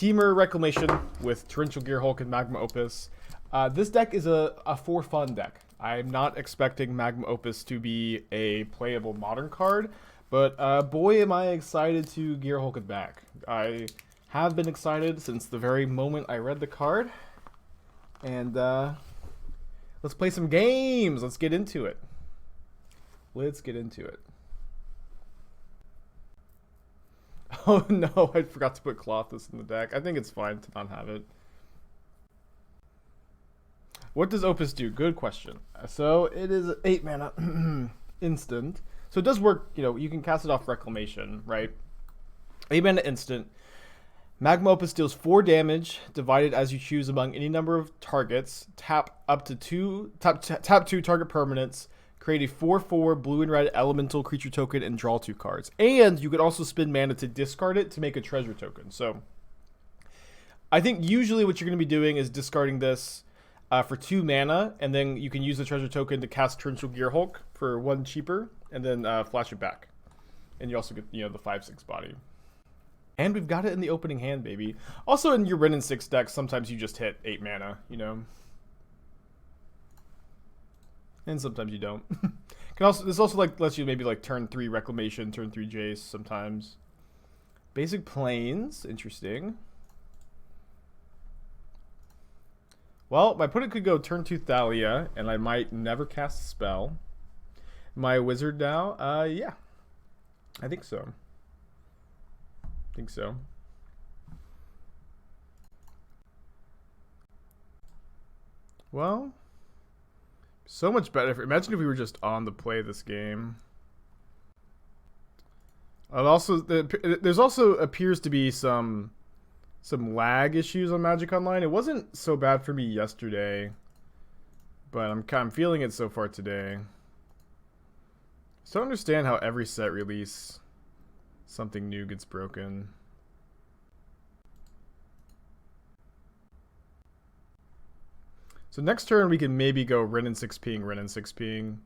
Temur Reclamation with Torrential Gearhulk and Magma Opus. This deck is a for fun deck. I'm not expecting Magma Opus to be a playable modern card, but boy am I excited to Gearhulk it back. I have been excited since the very moment I read the card. And let's play some games. Let's get into it. Let's get into it. Oh no, I forgot to put Colossus in the deck. I think it's fine to not have it. What does Opus do? Good question. So it is 8 mana instant. So it does work, you know, you can cast it off Reclamation, right? 8 mana instant. Magma Opus deals 4 damage, divided as you choose among any number of targets. Tap 2 target permanents. Create a 4/4 blue and red elemental creature token and draw 2 cards. And you could also spend mana to discard it to make a treasure token. So I think usually what you're going to be doing is discarding this for 2 mana, and then you can use the treasure token to cast Torrential Gearhulk for 1 cheaper, and then flash it back. And you also get, you know, the 5/6 body. And we've got it in the opening hand, baby. Also in your Wrenn and Six deck, sometimes you just hit 8 mana, you know. And sometimes you don't. This also like lets you maybe like turn 3 Reclamation, turn 3 Jace sometimes. Basic Plains, interesting. Well, my opponent could go turn 2 Thalia, and I might never cast a spell. My wizard now, yeah, I think so. Well, so much better. Imagine if we were just on the play this game. And also, there's also appears to be some lag issues on Magic Online. It wasn't so bad for me yesterday, but I'm feeling it so far today. So I don't understand how every set release something new gets broken. So next turn we can maybe go Wrenn and Six ping.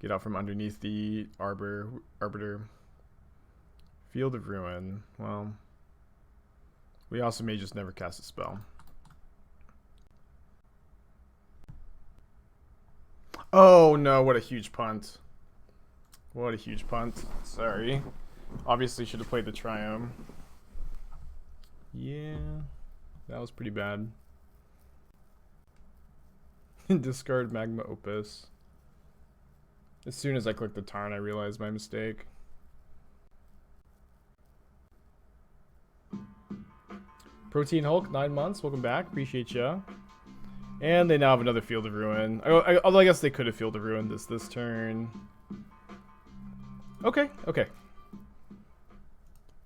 Get out from underneath the Arbiter. Field of Ruin. Well, we also may just never cast a spell. Oh no, what a huge punt. What a huge punt. Sorry. Obviously should have played the Triome. Yeah, that was pretty bad. Discard Magma Opus. As soon as I clicked the Tarn, I realized my mistake. Protein Hulk, 9 months. Welcome back. Appreciate ya. And they now have another Field of Ruin. Although I guess they could have Field of Ruin this turn. Okay.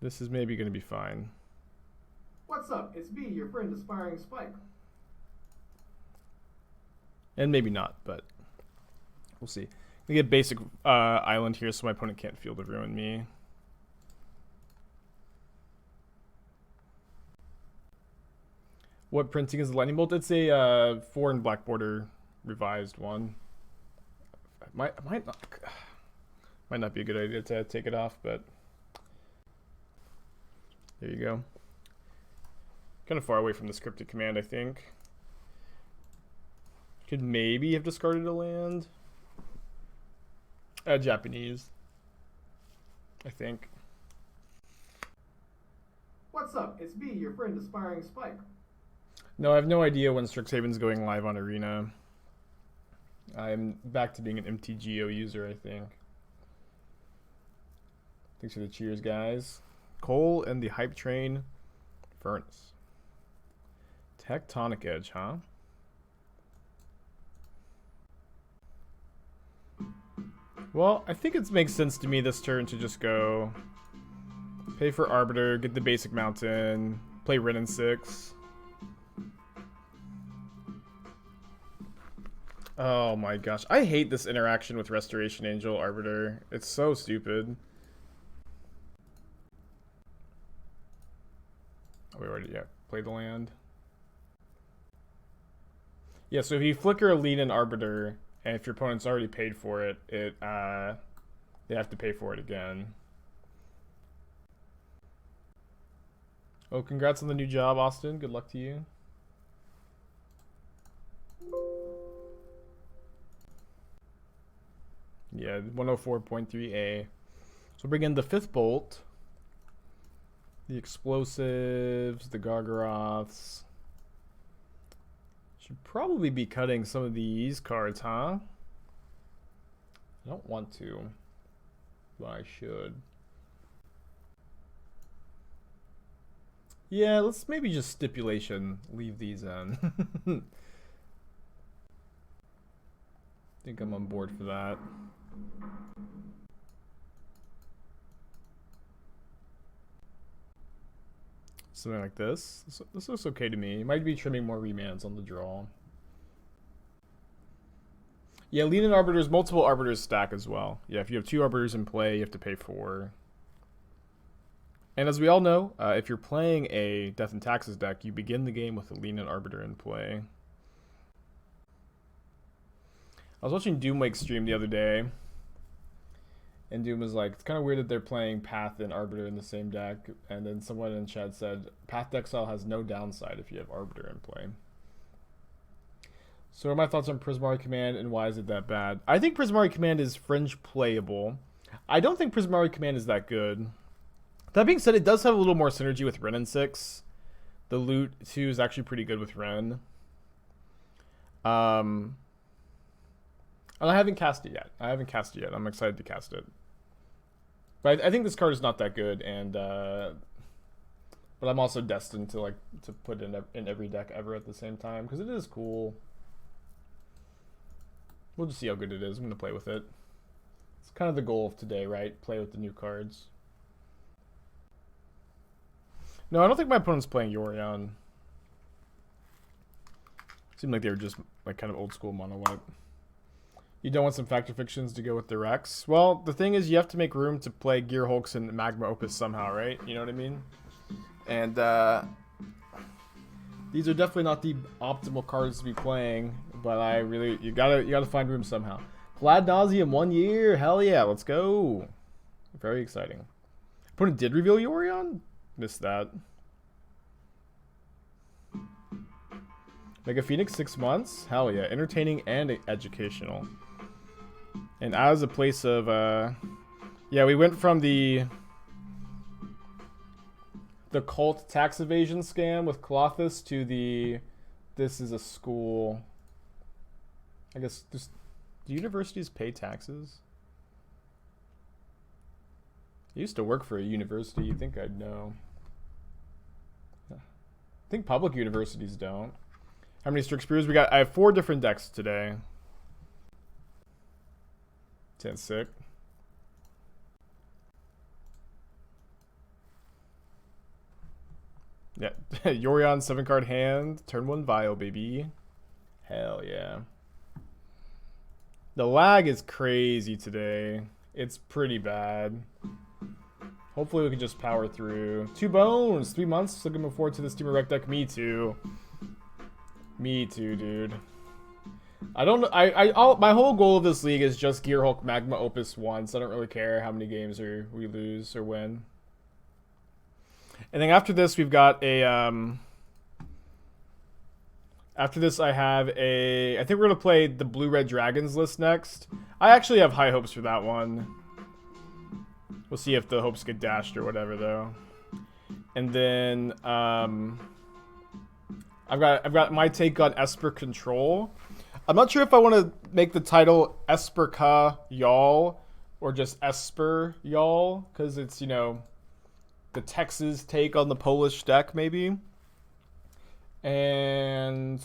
This is maybe going to be fine. What's up? It's me, your friend Aspiring Spike. And maybe not, but we'll see. We get basic island here, so my opponent can't Field of Ruin me. What printing is the Lightning Bolt? It's a 4 and black border revised one. Might not be a good idea to take it off, but there you go. Kind of far away from this Cryptic Command, I think. Could maybe have discarded a land. Japanese, I think. What's up? It's me, your friend Aspiring Spike. No, I have no idea when Strixhaven's going live on Arena. I'm back to being an MTGO user, I think. Thanks for the cheers, guys. Cole and the Hype Train Furnace. Tectonic Edge, huh? Well, I think it makes sense to me this turn to just go pay for Arbiter, get the basic mountain, play Wrenn and Six. Oh my gosh. I hate this interaction with Restoration Angel Arbiter. It's so stupid. Oh, we already played the land. Yeah, so if you flicker a lead in Arbiter, and if your opponent's already paid for it, they have to pay for it again. Oh, congrats on the new job, Austin. Good luck to you. Yeah, 104.3A. So bring in the 5th bolt. The explosives, the Gargaroths. Should probably be cutting some of these cards, huh? I don't want to, but I should. Yeah, let's maybe just stipulation leave these in. Think I'm on board for that. Something like this. This looks okay to me. Might be trimming more remands on the draw. Yeah, Leaning Arbiters, multiple Arbiters stack as well. Yeah, if you have 2 Arbiters in play, you have to pay 4. And as we all know, if you're playing a Death and Taxes deck, you begin the game with a Leaning Arbiter in play. I was watching Doom Wake stream the other day, and Doom was like, it's kind of weird that they're playing Path and Arbiter in the same deck, and then someone in chat said, Path deck style has no downside if you have Arbiter in play. So what are my thoughts on Prismari Command, and why is it that bad? I think Prismari Command is fringe playable. I don't think Prismari Command is that good. That being said, it does have a little more synergy with Wrenn and Six. The loot, too, is actually pretty good with Wrenn. And I haven't cast it yet. I'm excited to cast it. But I think this card is not that good, and but I'm also destined to put it in every deck ever at the same time because it is cool. We'll just see how good it is. I'm gonna play with it. It's kind of the goal of today, right? Play with the new cards. No, I don't think my opponent's playing Yorion. Seemed like they were just like kind of old school mono white. You don't want some Factor Fictions to go with the Rex? Well, the thing is you have to make room to play Gearhulks and Magma Opus somehow, right? You know what I mean? And these are definitely not the optimal cards to be playing, but you gotta find room somehow. Glad Nauseam 1 year, hell yeah, let's go. Very exciting. Opponent did reveal Yorion? Missed that. Mega Phoenix 6 months? Hell yeah, entertaining and educational. And as a place of, yeah, we went from the cult tax evasion scam with Colossus to this is a school. I guess, do universities pay taxes? I used to work for a university, you'd think I'd know. I think public universities don't. How many Strixhaven we got? I have 4 different decks today. Sounds sick. Yeah, Yorion 7-card hand, turn 1 Vial, baby. Hell yeah. The lag is crazy today. It's pretty bad. Hopefully we can just power through. 2 bones, 3 months. Looking forward to this Team Rec deck. Me too. Me too, dude. I don't know. My whole goal of this league is just Gearhulk Magma Opus once. I don't really care how many games we lose or win. And then after this, we've got a after this, I have a. I think we're gonna play the Blue Red Dragons list next. I actually have high hopes for that one. We'll see if the hopes get dashed or whatever, though. And then I've got my take on Esper Control. I'm not sure if I want to make the title Esper Ka Y'all or just Esper Y'all, because it's, you know, the Texas take on the Polish deck, maybe. But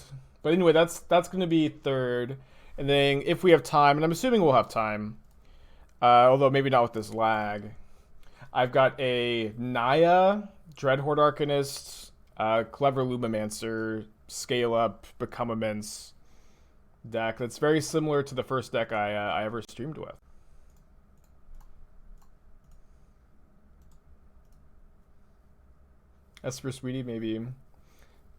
anyway, that's going to be 3rd. And then if we have time, and I'm assuming we'll have time, although maybe not with this lag, I've got a Naya, Dreadhorde Arcanist, Clever Lumimancer, Scale Up, Become Immense deck that's very similar to the first deck I ever streamed with. Esper Sweetie, maybe.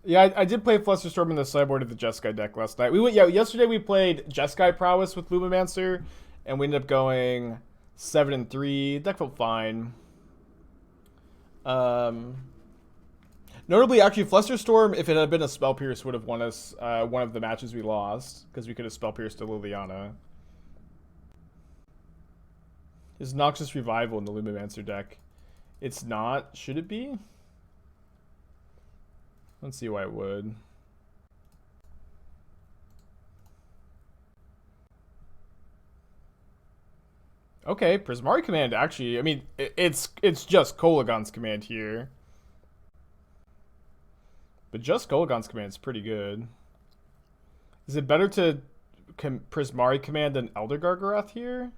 Yeah, I did play Flusterstorm in the sideboard of the Jeskai deck last night. Yesterday we played Jeskai Prowess with Lumimancer, and we ended up going 7-3. Deck felt fine. Notably, actually, Flusterstorm, if it had been a Spell Pierce, would have won us one of the matches we lost, because we could have Spell Pierced to Liliana. Is Noxus Revival in the Lumimancer deck? It's not. Should it be? Let's see why it would. Okay, Prismari Command, actually, I mean, it's just Kolagon's Command here. But just Kolagon's Command is pretty good. Is it better to Prismari Command than Elder Gargaroth here?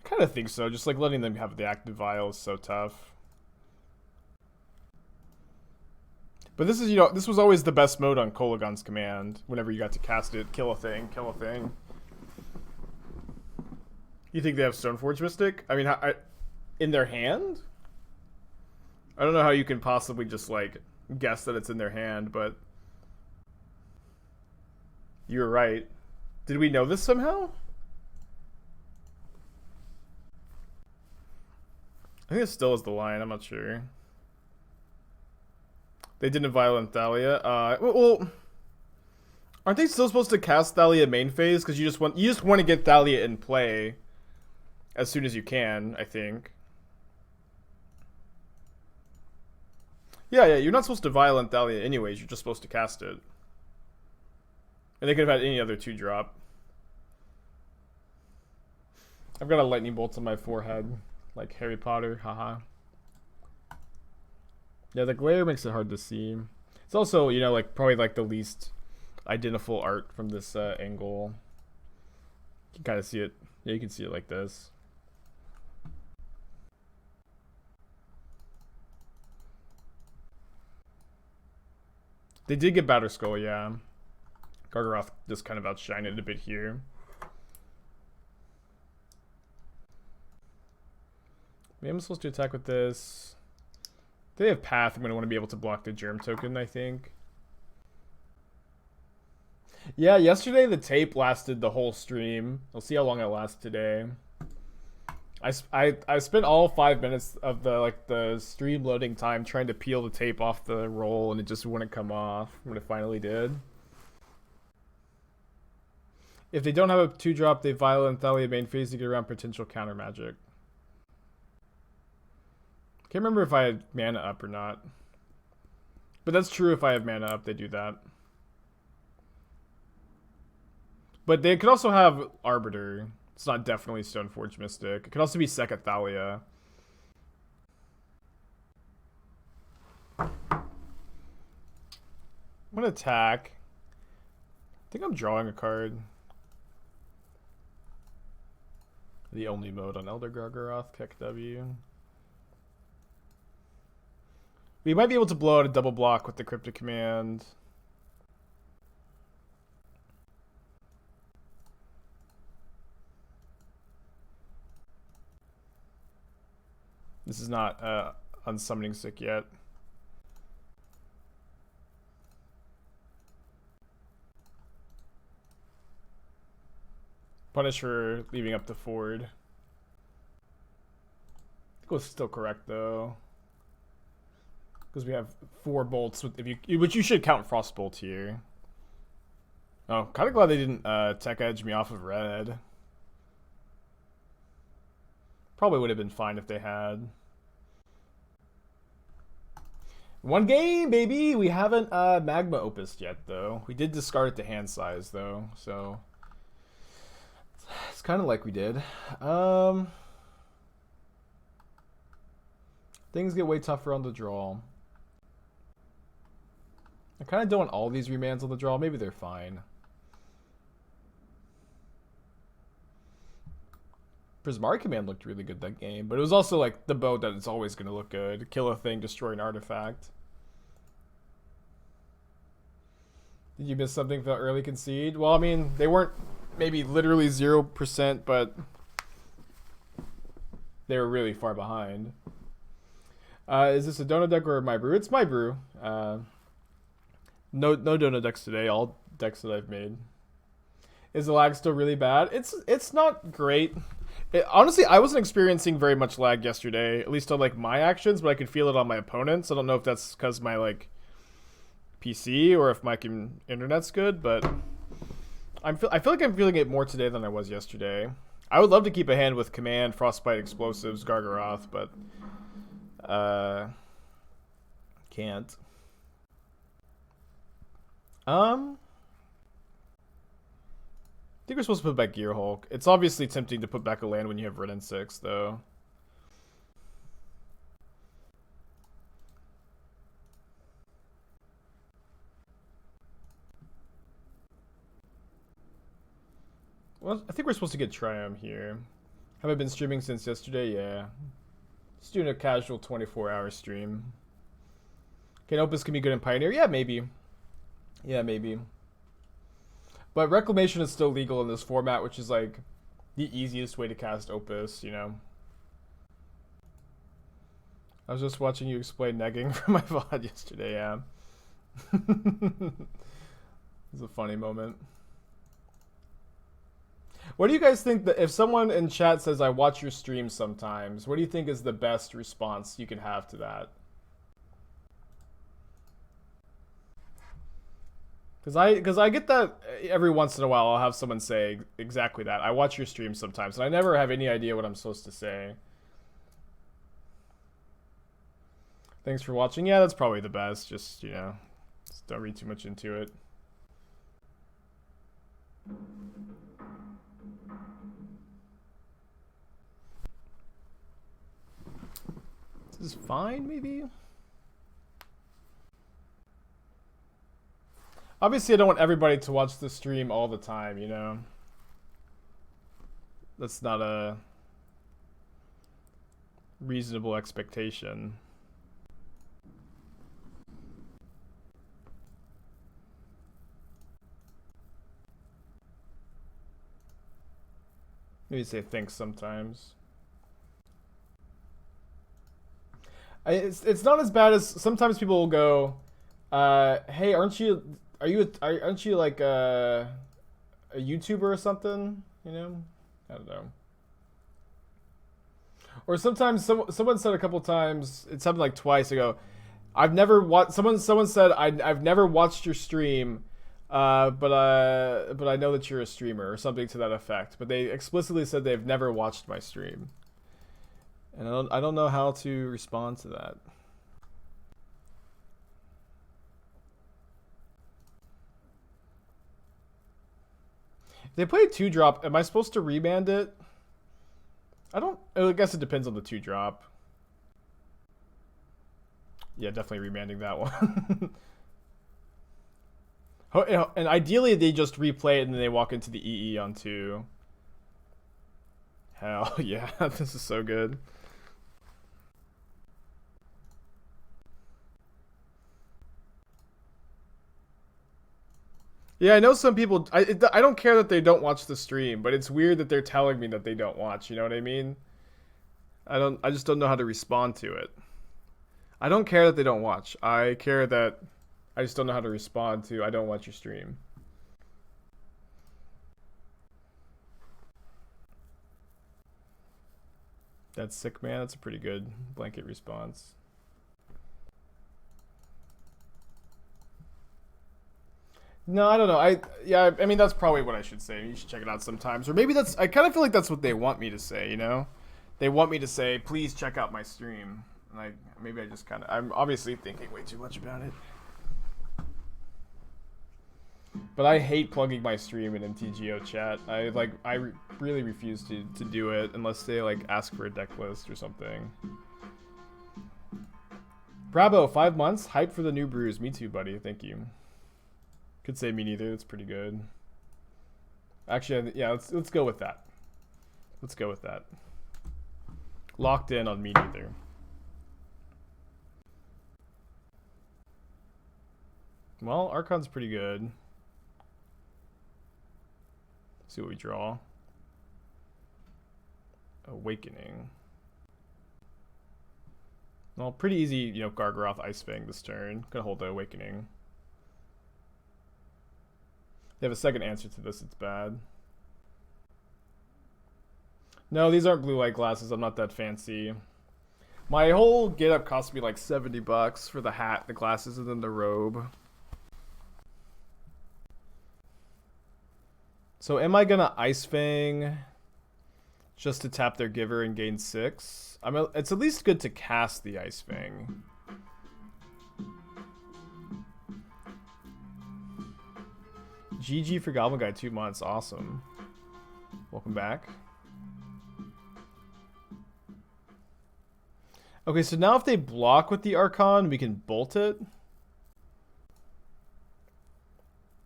I kind of think so. Just like letting them have the active vial is so tough. But this is, this was always the best mode on Kolagon's Command. Whenever you got to cast it, kill a thing, kill a thing. You think they have Stoneforge Mystic? I mean, in their hand? I don't know how you can possibly just, like, guess that it's in their hand, but... You were right. Did we know this somehow? I think it still is the line, I'm not sure. They didn't Violent Thalia. Well... Aren't they still supposed to cast Thalia main phase? Because you just want to get Thalia in play as soon as you can, I think. Yeah, you're not supposed to Violent Thalia anyways, you're just supposed to cast it. And they could have had any other 2-drop. I've got a lightning bolt on my forehead, like Harry Potter, haha. Yeah, the glare makes it hard to see. It's also, like probably like the least identifiable art from this angle. You can kind of see it. Yeah, you can see it like this. They did get Batterskull, yeah. Gargaroth just kind of outshined it a bit here. Maybe I'm supposed to attack with this. If they have Path, I'm going to want to be able to block the Germ token, I think. Yeah, yesterday the tape lasted the whole stream. We'll see how long it lasts today. I spent all 5 minutes of the stream loading time trying to peel the tape off the roll, and it just wouldn't come off when it finally did. If they don't have a 2-drop, they Violent Thalia main phase to get around potential counter magic. Can't remember if I had mana up or not. But that's true, if I have mana up, they do that. But they could also have Arbiter. It's not definitely Stoneforge Mystic. It could also be Second Thalia. I'm gonna attack. I think I'm drawing a card. The only mode on Elder Gargaroth, Keck W. We might be able to blow out a double block with the Cryptic Command. This is not unsummoning sick yet. Punish for leaving up the Ford. I think it was still correct though, because we have 4 bolts. Which you should count Frostbolt here. Oh, kind of glad they didn't tech edge me off of red. Probably would have been fine if they had. 1 game, baby! We haven't Magma Opus yet, though. We did discard it to hand size, though, so... It's kind of like we did. Things get way tougher on the draw. I kind of don't want all these remands on the draw. Maybe they're fine. Prismari Command looked really good that game, but it was also like the boat that it's always going to look good. Kill a thing, destroy an artifact. Did you miss something for the early concede? Well, I mean, they weren't maybe literally 0%, but they were really far behind. Is this a Dono deck or my brew? It's my brew. No Dono decks today. All decks that I've made. Is the lag still really bad? It's not great. Honestly, I wasn't experiencing very much lag yesterday, at least on like my actions, but I could feel it on my opponents. I don't know if that's because my like PC or if my internet's good, but I feel like I'm feeling it more today than I was yesterday. I would love to keep a hand with Command, Frostbite, Explosives, Gargaroth, but can't. I think we're supposed to put back Gearhulk. It's obviously tempting to put back a land when you have Wrenn and Six, though. Well, I think we're supposed to get Triome here. Have I been streaming since yesterday? Yeah. Just doing a casual 24-hour stream. Can Opus can be good in Pioneer? Yeah, maybe. Yeah, maybe. But Reclamation is still legal in this format, which is like the easiest way to cast Opus, you know? I was just watching you explain negging for my VOD yesterday, yeah. It was a funny moment. What do you guys think that if someone in chat says, I watch your streams sometimes, what do you think is the best response you can have to that? Because I get that every once in a while. I'll have someone say exactly that. I watch your streams sometimes, and I never have any idea what I'm supposed to say. Thanks for watching. Yeah, that's probably the best. Just, you know, just don't read too much into it. This is fine, maybe? Obviously, I don't want everybody to watch the stream all the time, you know? That's not a reasonable expectation. Maybe say thanks sometimes. It's not as bad as sometimes people will go, hey, aren't you like a YouTuber or something? You know, I don't know. Or sometimes someone said a couple times, it's happened like twice ago. I've never watched. Someone said I've never watched your stream, but I know that you're a streamer or something to that effect. But they explicitly said they've never watched my stream. And I don't know how to respond to that. If they play a 2-drop, am I supposed to remand it? I guess it depends on the 2-drop. Yeah, definitely remanding that one. And ideally they just replay it and then they walk into the EE on 2. Hell yeah, this is so good. Yeah, I know some people. I don't care that they don't watch the stream, but it's weird that they're telling me that they don't watch. You know what I mean? I just don't know how to respond to it. I don't care that they don't watch. I care that I just don't know how to respond to I don't watch your stream. That's sick, man. That's a pretty good blanket response. No, I don't know. I mean that's probably what I should say. You should check it out sometimes. Or maybe I kind of feel like that's what they want me to say, you know? They want me to say, "Please check out my stream." And maybe I just I'm obviously thinking way too much about it. But I hate plugging my stream in MTGO chat. I really refuse to do it unless they like ask for a deck list or something. Bravo, 5 months. Hype for the new brews. Me too, buddy. Thank you. Could say me neither. That's pretty good. Actually, yeah. Let's go with that. Let's go with that. Locked in on me neither. Well, Archon's pretty good. Let's see what we draw. Awakening. Well, pretty easy, you know, Gargaroth Ice-Fang this turn. Gonna hold the Awakening. They have a second answer to this, it's bad. No, these aren't blue light glasses. I'm not that fancy. My whole get-up cost me like $70 for the hat, the glasses, and then the robe. So am I gonna Ice-Fang just to tap their Giver and gain 6? It's at least good to cast the Ice-Fang. GG for Goblin Guy, 2 months. Awesome. Welcome back. Okay, so now if they block with the Archon, we can bolt it.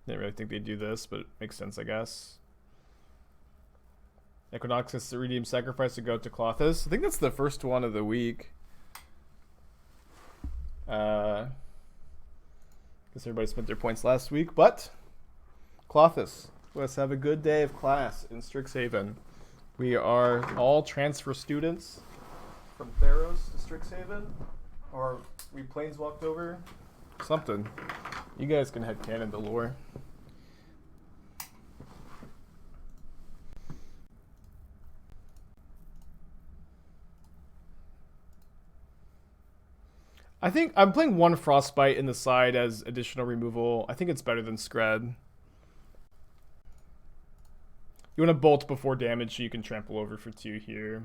Didn't really think they'd do this, but it makes sense, I guess. Equinox has to redeem Sacrifice to go to Clothis. I think that's the first one of the week. Guess everybody spent their points last week, but Clothis, let's have a good day of class in Strixhaven. We are all transfer students from Theros to Strixhaven, or we planeswalked over. Something. You guys can headcanon the lore. I think I'm playing 1 Frostbite in the side as additional removal. I think it's better than Scred. You want to bolt before damage so you can trample over for 2 here.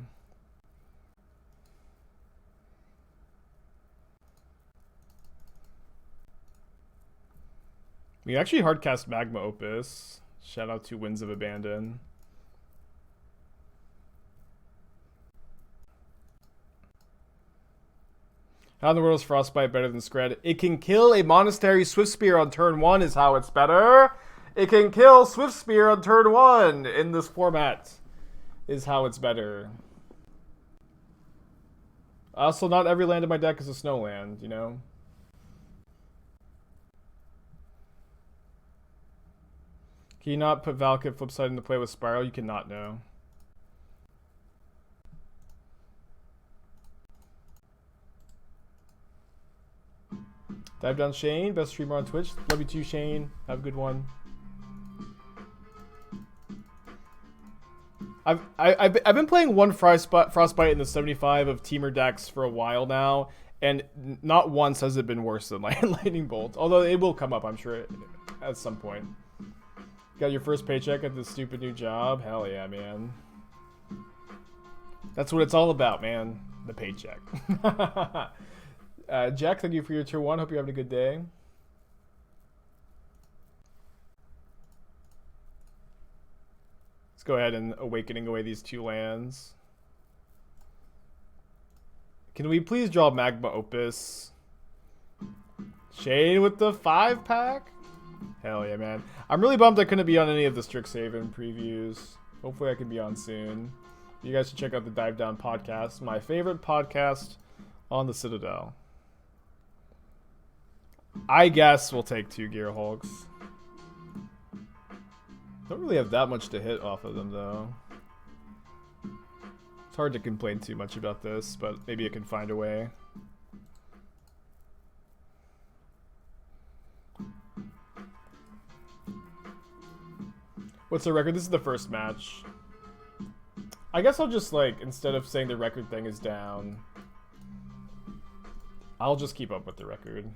We actually hardcast Magma Opus. Shout out to Winds of Abandon. How in the world is Frostbite better than Scred? It can kill a Monastery Swiftspear on turn 1 is how it's better. It can kill Swiftspear on turn 1 in this format is how it's better. Also, not every land in my deck is a snow land, you know? Can you not put Valakut Flipside into play with Spiral? You cannot, no. Dive down Shane, best streamer on Twitch. Love you too, Shane. Have a good one. I've been playing 1 Frostbite in the 75 of Temur decks for a while now, and not once has it been worse than Lightning Bolt. Although it will come up, I'm sure, at some point. Got your first paycheck at this stupid new job? Hell yeah, man. That's what it's all about, man. The paycheck. Jack, thank you for your tier 1. Hope you're having a good day. Let's go ahead and awakening away these 2 lands. Can we please draw Magma Opus? Shane with the 5-pack? Hell yeah, man. I'm really bummed I couldn't be on any of the Strixhaven previews. Hopefully I can be on soon. You guys should check out the Dive Down podcast, my favorite podcast on the Citadel. I guess we'll take 2 Gearhulks. Don't really have that much to hit off of them, though. It's hard to complain too much about this, but maybe I can find a way. What's the record? This is the first match. I guess I'll just, like, instead of saying the record thing is down, I'll just keep up with the record.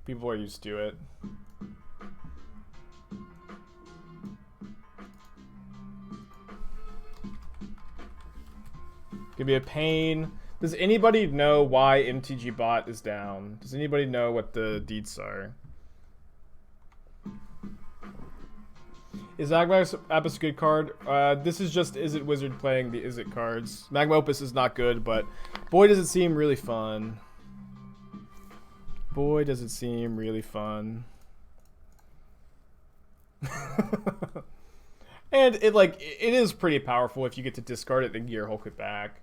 People are used to it. Could be a pain. Does anybody know why MTG bot is down? Does anybody know what the deets are? Is Magma Opus a good card? This is just Izzet Wizard playing the Izzet cards. Magma Opus is not good, but boy does it seem really fun. Boy does it seem really fun. And it is pretty powerful if you get to discard it and Gearhulk it back.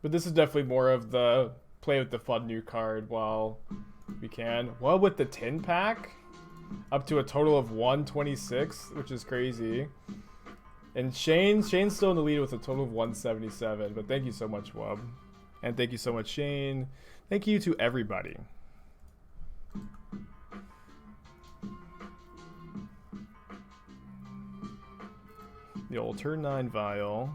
But this is definitely more of the play with the fun new card while we can. Well, with the 10-pack, up to a total of 126, which is crazy. And Shane's still in the lead with a total of 177. But thank you so much, Wub. And thank you so much, Shane. Thank you to everybody. The old turn 9 Vial.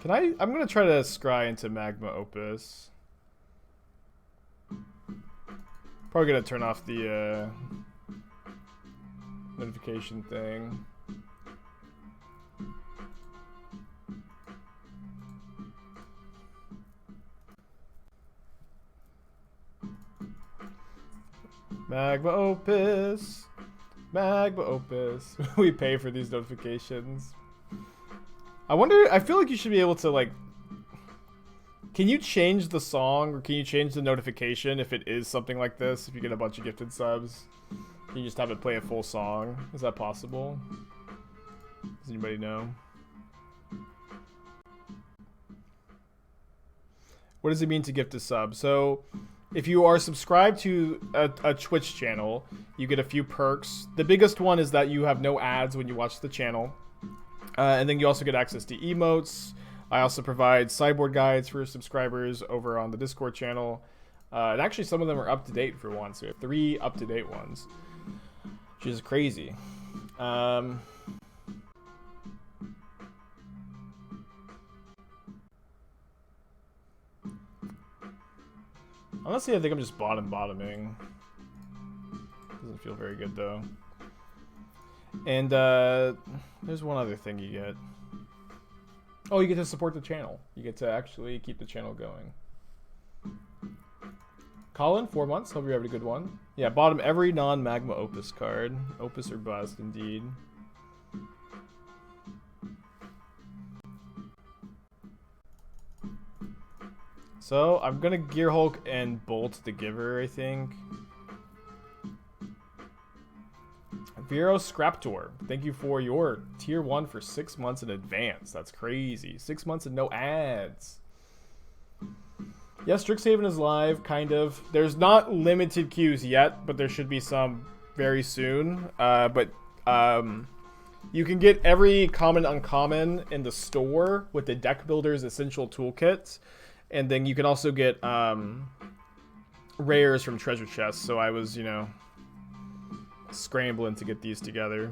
Can I'm gonna try to scry into Magma Opus. Probably gonna turn off the notification thing. Magma Opus. Magma Opus. We pay for these notifications. I wonder, I feel like you should be able to, like, can you change the song or can you change the notification if it is something like this? If you get a bunch of gifted subs, can you just have it play a full song? Is that possible? Does anybody know? What does it mean to gift a sub? So, if you are subscribed to a Twitch channel, you get a few perks. The biggest one is that you have no ads when you watch the channel. And then you also get access to emotes. I also provide sideboard guides for subscribers over on the Discord channel. And actually some of them are up to date for once. So we have 3 up to date ones, which is crazy. Honestly, I think I'm just bottoming. Doesn't feel very good though. And there's one other thing you get. Oh, you get to support the channel. You get to actually keep the channel going. Colin, 4 months. Hope you're having a good one. Yeah, bottom every non-Magma Opus card. Opus or bust, indeed. So, I'm gonna Gearhulk and Bolt the Giver, I think. Vero Scraptor, thank you for your tier 1 for 6 months in advance. That's crazy. 6 months and no ads. Yes, Strixhaven is live, kind of. There's not limited queues yet, but there should be some very soon. You can get every common uncommon in the store with the Deck Builder's Essential Toolkit. And then you can also get rares from treasure chests. So I was, you know, scrambling to get these together.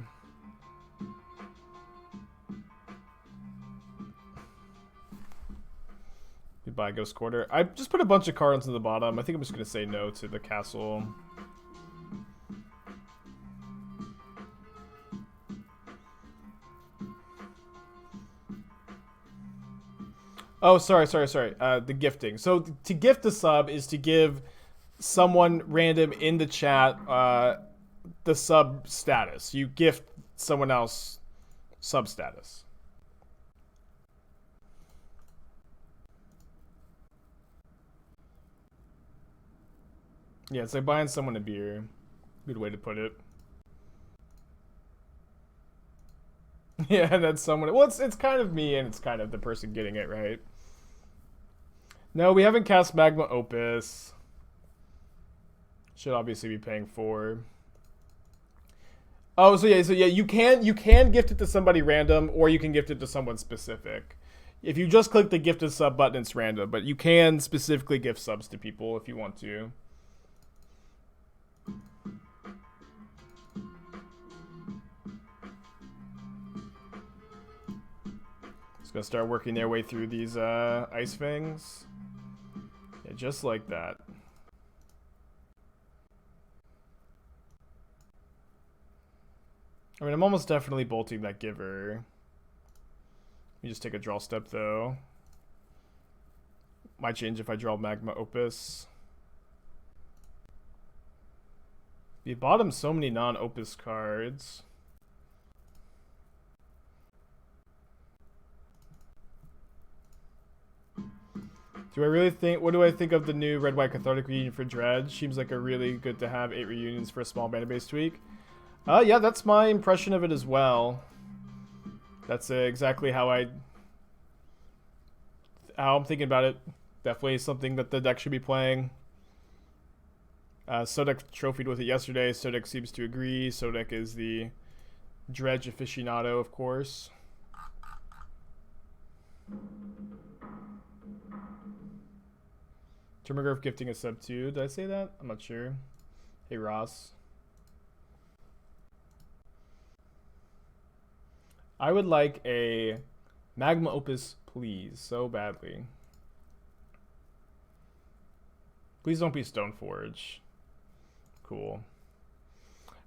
Goodbye, Ghost Quarter. I just put a bunch of cards in the bottom. I think I'm just going to say no to the castle. Oh, sorry. The gifting. So to gift a sub is to give someone random in the chat the sub status. You gift someone else sub status. Yeah, it's like buying someone a beer. Good way to put it. Yeah, and that's someone. Well, it's kind of me and it's kind of the person getting it, right? No, we haven't cast Magma Opus. Should obviously be paying for. Oh, so yeah, you can gift it to somebody random, or you can gift it to someone specific. If you just click the gifted sub button, it's random, but you can specifically gift subs to people if you want to. Just gonna start working their way through these Ice-Fangs. Yeah, just like that. I mean, I'm almost definitely bolting that giver. Let me just take a draw step, though. Might change if I draw Magma Opus. We bottomed so many non-Opus cards. Do I really think... What do I think of the new Red-White Cathartic reunion for Dredge? Seems like a really good to have 8 reunions for a small mana base tweak. Yeah, that's my impression of it as well. That's exactly how I'm thinking about it. Definitely something that the deck should be playing. Sodek trophied with it yesterday. Sodek seems to agree. Sodek is the Dredge aficionado, of course. Termagorth gifting a sub 2. Did I say that? I'm not sure. Hey, Ross. I would like a Magma Opus, please, so badly. Please don't be Stoneforge. Cool.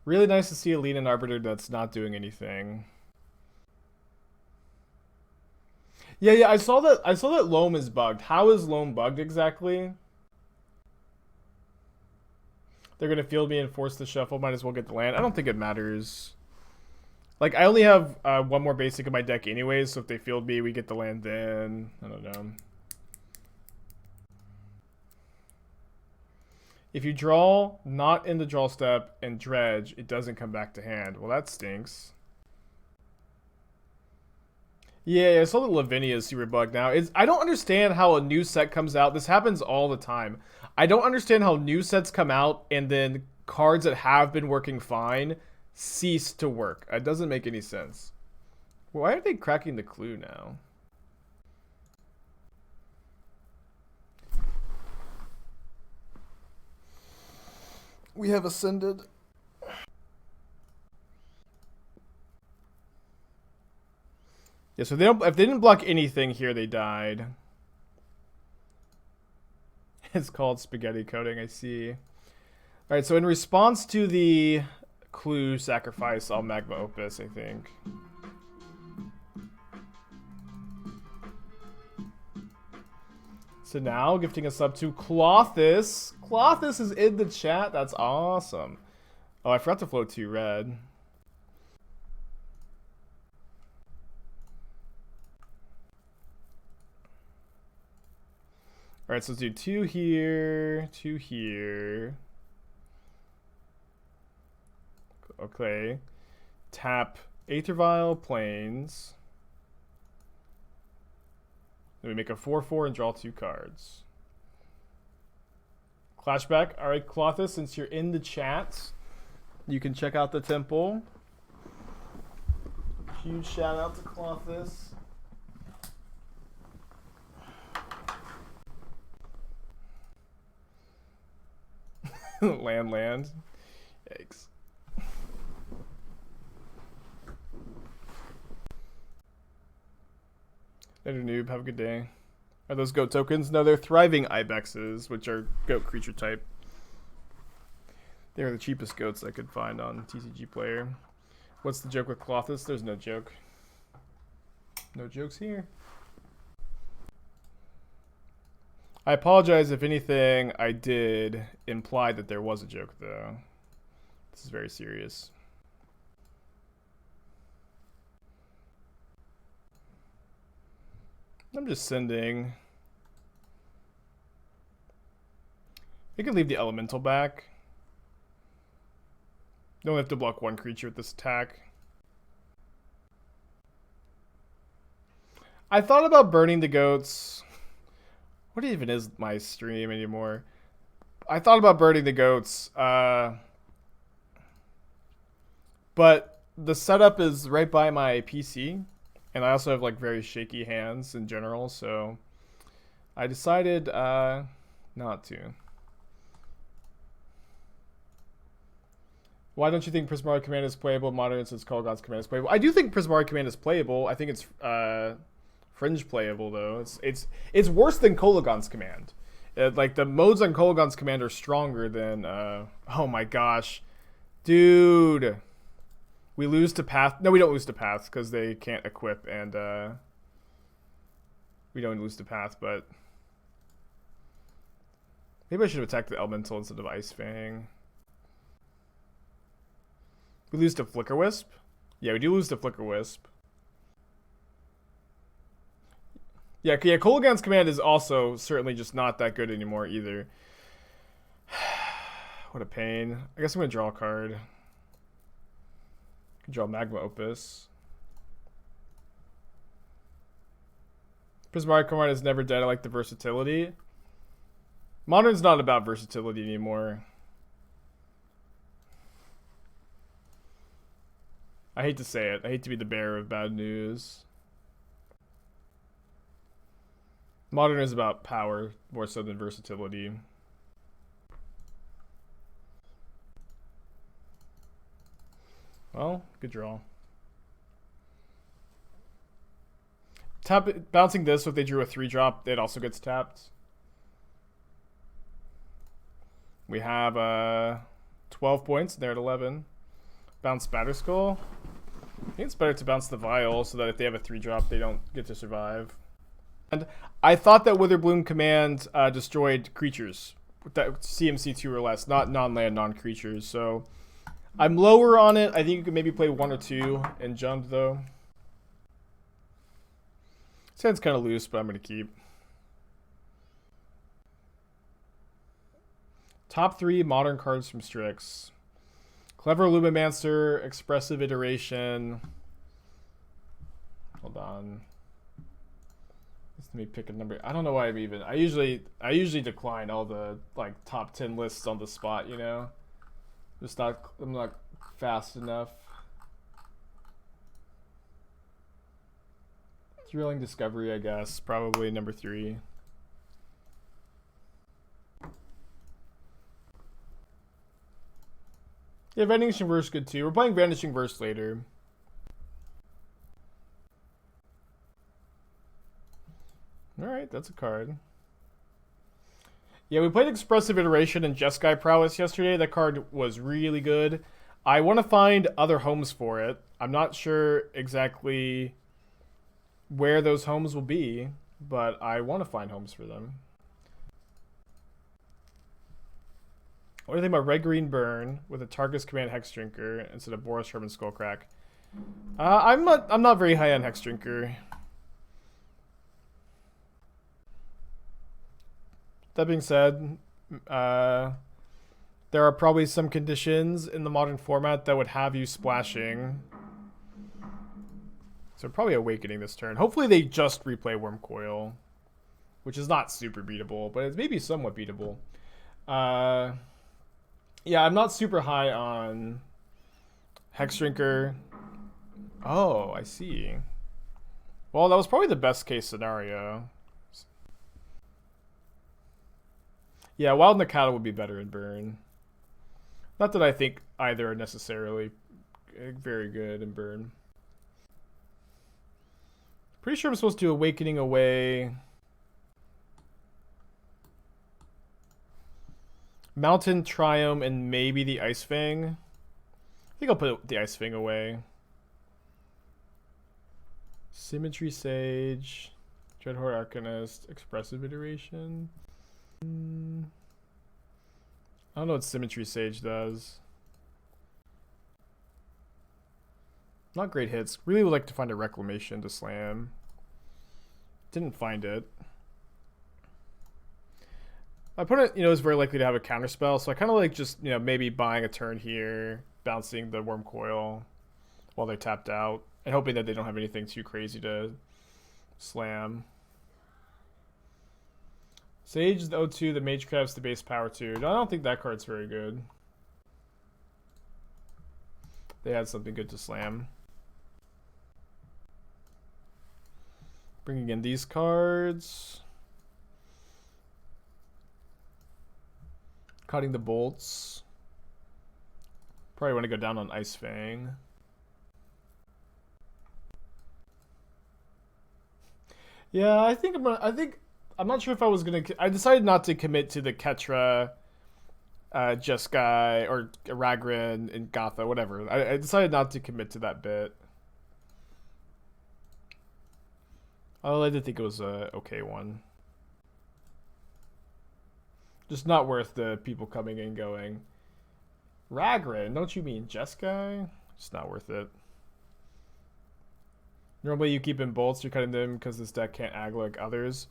Really nice to see a Lean and Arbiter that's not doing anything. Yeah, I saw that Loam is bugged. How is Loam bugged exactly? They're gonna field me and force the shuffle. Might as well get the land. I don't think it matters. Like, I only have one more basic in my deck anyways, so if they field me, we get the land then. I don't know. If you draw not in the draw step and dredge, it doesn't come back to hand. Well, that stinks. Yeah, I saw that Lavinia is super bugged now. I don't understand how a new set comes out. This happens all the time. I don't understand how new sets come out and then cards that have been working fine cease to work. It doesn't make any sense. Why are they cracking the clue now? We have ascended. Yeah, so if they didn't block anything here, they died. It's called spaghetti coating, I see. Alright, so in response to the clue sacrifice, I'll Magma Opus, I think. So now, gifting us up to Clothis. Clothis is in the chat. That's awesome. Oh, I forgot to float 2 red. Alright, so let's do 2 here, 2 here. Okay. Tap Aether Vial, Plains. Then we make a 4/4 and draw 2 cards. Clashback. Alright, Clothis, since you're in the chat, you can check out the temple. Huge shout out to Clothis. Land. Yikes. Later, noob. Have a good day. Are those goat tokens? No, they're thriving ibexes, which are goat creature type. They're the cheapest goats I could find on TCG Player. What's the joke with Clothis? There's no joke. No jokes here. I apologize if anything I did implied that there was a joke, though. This is very serious. I'm just sending. We can leave the elemental back. You only have to block 1 creature with this attack. I thought about burning the goats. What even is my stream anymore? I thought about burning the goats. But the setup is right by my PC. And I also have like very shaky hands in general. So I decided not to. Why don't you think Prismari Command is playable? Modern since Kolaghan's Command is playable. I do think Prismari Command is playable. I think it's fringe playable though. It's worse than Kolaghan's Command. Like the modes on Kolaghan's Command are stronger than. Oh my gosh, dude, we lose to Path. No, we don't lose to Path because they can't equip, and we don't lose to Path. But maybe I should have attacked the Elemental instead of Ice-Fang. We lose to Flicker Wisp? Yeah, we do lose to Flicker Wisp. Yeah, Kolaghan's Command is also certainly just not that good anymore either. What a pain. I guess I'm going to draw a card. I can draw Magma Opus. Prismari Command is never dead. I like the versatility. Modern's not about versatility anymore. I hate to say it. I hate to be the bearer of bad news. Modern is about power more so than versatility. Well, good draw. bouncing this, so if they drew a 3-drop, it also gets tapped. We have 12 points. They're at 11. Bounce Batterskull. I think it's better to bounce the Vial so that if they have a 3-drop, they don't get to survive. And I thought that Witherbloom Command destroyed creatures with that CMC 2 or less, not non-land, non-creatures. So I'm lower on it. I think you could maybe play 1 or 2 in Jund, though. Sounds kind of loose, but I'm going to keep. Top 3 modern cards from Strix. Clever Lumimancer, Expressive Iteration. Hold on. Let me pick a number. I don't know why I'm even. I usually decline all the like top 10 lists on the spot, you know. I'm not fast enough. Thrilling Discovery, I guess. Probably number 3. Yeah, Vanishing Verse good too. We're playing Vanishing Verse later. Alright, that's a card. Yeah, we played Expressive Iteration and Jeskai Prowess yesterday. That card was really good. I want to find other homes for it. I'm not sure exactly where those homes will be, but I want to find homes for them. What do you think about Red Green Burn with a Targus Command Hex Drinker instead of Boris Herman Skullcrack? I'm not very high on Hex Drinker. That being said, there are probably some conditions in the modern format that would have you splashing. So probably Awakening this turn. Hopefully they just replay Wormcoil, which is not super beatable, but it's maybe somewhat beatable. Yeah, I'm not super high on Hex Drinker. Oh, I see. Well, that was probably the best case scenario. Yeah, Wild Coatl would be better in Burn. Not that I think either are necessarily very good in Burn. Pretty sure I'm supposed to do Awakening away. Mountain Triome and maybe the Ice-Fang. I think I'll put the Ice-Fang away. Symmetry Sage. Dreadhorde Arcanist. Expressive Iteration. I don't know what Symmetry Sage does. Not great hits. Really would like to find a Reclamation to slam. Didn't find it. My opponent, is very likely to have a counterspell, so I kind of like just, maybe buying a turn here, bouncing the Wormcoil while they're tapped out, and hoping that they don't have anything too crazy to slam. Sage the O2, the Mage Crab's the base power 2. I don't think that card's very good. They had something good to slam. Bringing in these cards. Cutting the bolts. Probably want to go down on Ice-Fang. Yeah, I'm not sure if I was gonna. I decided not to commit to the Ketria, Jeskai, or Ragran and Gotha, whatever. I decided not to commit to that bit. Although I did think it was a okay one. Just not worth the people coming and going, Ragran, don't you mean Jeskai? Just not worth it. Normally you keep in bolts, you're cutting them because this deck can't ag like others.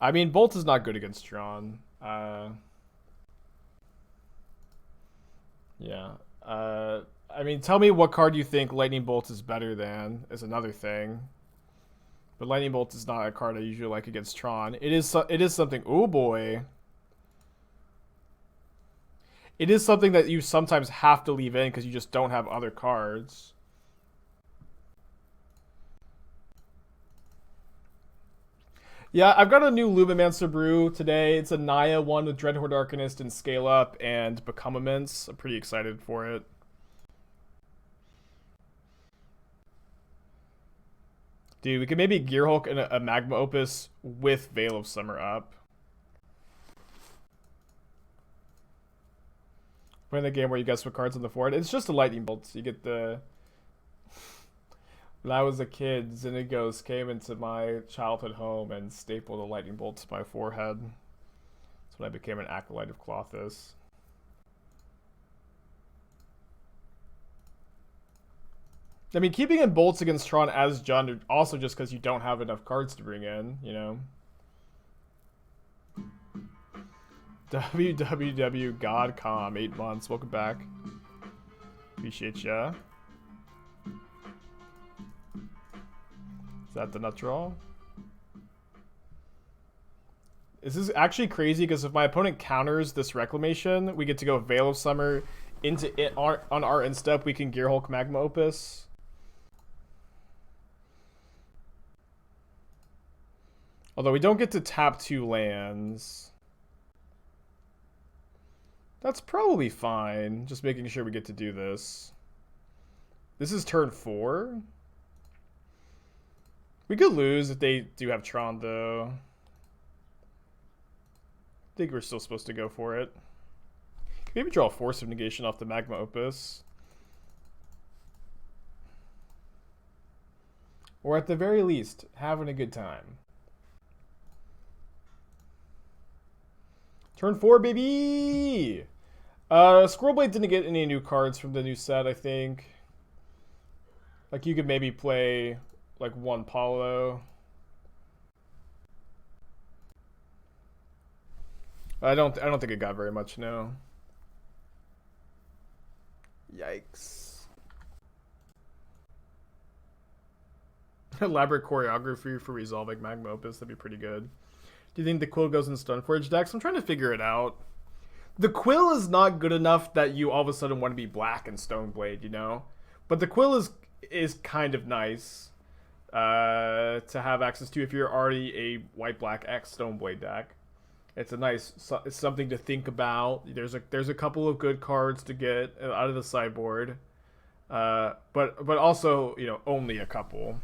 I mean, Bolt is not good against Tron. Yeah. I mean, tell me what card you think Lightning Bolt is better than is another thing. But Lightning Bolt is not a card I usually like against Tron. It is something. Oh boy. It is something that you sometimes have to leave in because you just don't have other cards. Yeah, I've got a new Lumimancer brew today. It's a Naya one with Dreadhorde Arcanist and Scale Up and Become Immense. I'm pretty excited for it. Dude, we could maybe Gearhulk and a Magma Opus with Veil of Summer up. Playing the game where you guess what cards on the board. It's just a lightning bolt. So you get the... When I was a kid, Xenagos came into my childhood home and stapled a lightning bolt to my forehead. That's when I became an acolyte of Klothys. I mean, keeping in bolts against Tron as Jund, also just because you don't have enough cards to bring in, you know? www.godcom, 8 months, welcome back. Appreciate ya. Is that the nut draw? This is actually crazy because if my opponent counters this Reclamation, we get to go Veil of Summer into it on our end step. We can Gearhulk Magma Opus. Although we don't get to tap 2 lands. That's probably fine. Just making sure we get to do this. This is turn 4. We could lose if they do have Tron, though. I think we're still supposed to go for it. Maybe draw a Force of Negation off the Magma Opus. Or at the very least, having a good time. Turn 4, baby! Squirrelblade didn't get any new cards from the new set, I think. Like, you could maybe play, like, 1 Paulo. I don't think it got very much, no. Yikes. Elaborate choreography for resolving Magma Opus, that'd be pretty good. Do you think the Quill goes in Stoneforge decks? I'm trying to figure it out. The Quill is not good enough that you all of a sudden want to be black in Stoneblade, you know? But the Quill is kind of nice to have access to if you're already a white-black X Stoneblade deck. It's a nice, it's something to think about. There's a couple of good cards to get out of the sideboard, but also, you know, only a couple.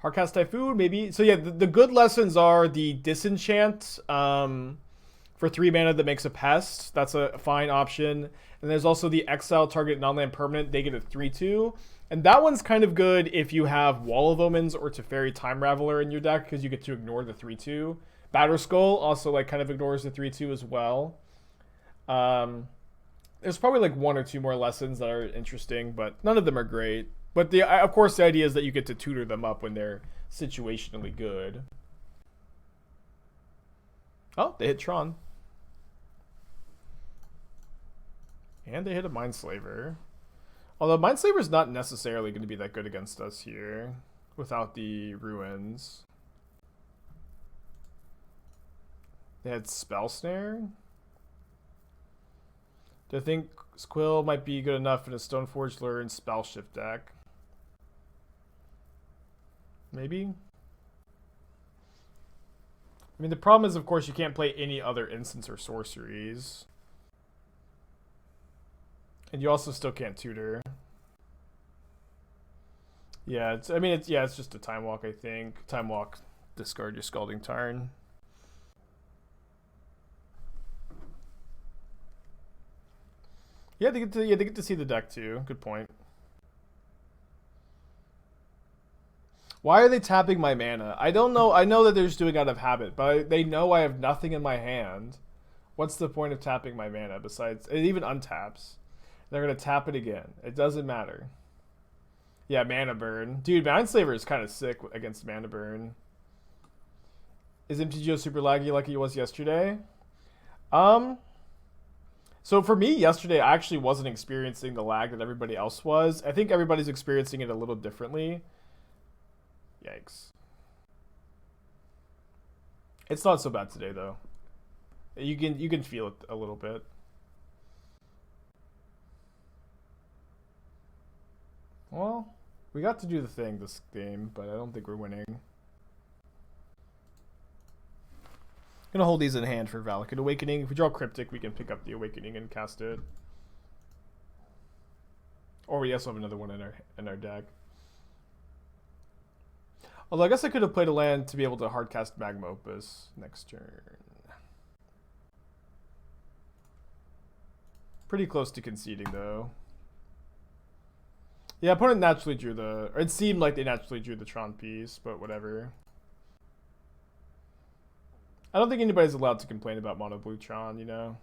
Hardcast Typhoon, maybe. So yeah, the good lessons are the Disenchant for 3 mana that makes a pest. That's a fine option. And there's also the Exile target non-land permanent. They get a 3/2. And that one's kind of good if you have Wall of Omens or Teferi Time Raveler in your deck because you get to ignore the 3/2. Batterskull also like kind of ignores the 3/2 as well. There's probably like 1 or 2 more lessons that are interesting, but none of them are great. But of course, the idea is that you get to tutor them up when they're situationally good. Oh, they hit Tron. And they hit a Mindslaver. Although Mindslaver is not necessarily going to be that good against us here without the ruins. They had Spell Snare. Do I think Quill might be good enough in a Stoneforge Lure and Spell Shift deck? Maybe? I mean, the problem is, of course, you can't play any other instants or sorceries. And you also still can't tutor. Yeah, it's just a Time Walk, I think. Time Walk, discard your Scalding Tarn. Yeah, they get to see the deck too. Good point. Why are they tapping my mana? I don't know. I know that they're just doing it out of habit, but they know I have nothing in my hand. What's the point of tapping my mana besides it even untaps? They're gonna tap it again. It doesn't matter. Yeah, mana burn. Dude, Mindslaver is kind of sick against mana burn. Is MTGO super laggy like it was yesterday? So for me, yesterday, I actually wasn't experiencing the lag that everybody else was. I think everybody's experiencing it a little differently. Yikes. It's not so bad today, though. You can feel it a little bit. Well, we got to do the thing this game, but I don't think we're winning. Gonna hold these in hand for Valakut Awakening. If we draw Cryptic, we can pick up the Awakening and cast it. Or we also have another one in our deck. Although I guess I could have played a land to be able to hardcast Magma Opus next turn. Pretty close to conceding though. Yeah, opponent naturally drew the... Or it seemed like they naturally drew the Tron piece, but whatever. I don't think anybody's allowed to complain about mono blue Tron, you know?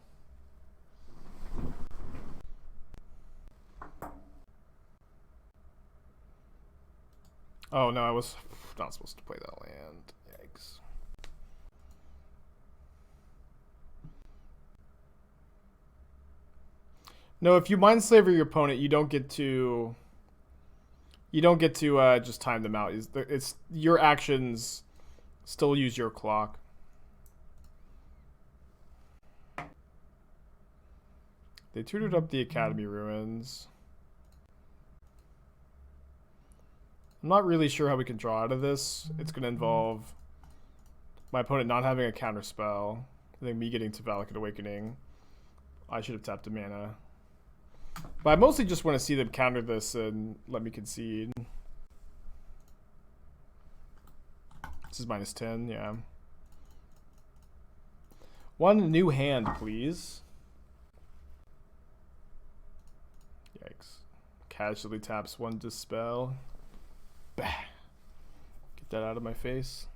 Oh no, I was not supposed to play that land. Yikes. No, if you Mindslaver your opponent, you don't get to just time them out. It's your actions still use your clock. They tutored up the Academy Ruins. I'm not really sure how we can draw out of this. It's going to involve my opponent not having a counter spell, and then me getting to Valakut Awakening. I should have tapped a mana. But I mostly just want to see them counter this and let me concede. This is -10, yeah. One new hand, please. Yikes. Casually taps one Dispel. Bah. Get that out of my face.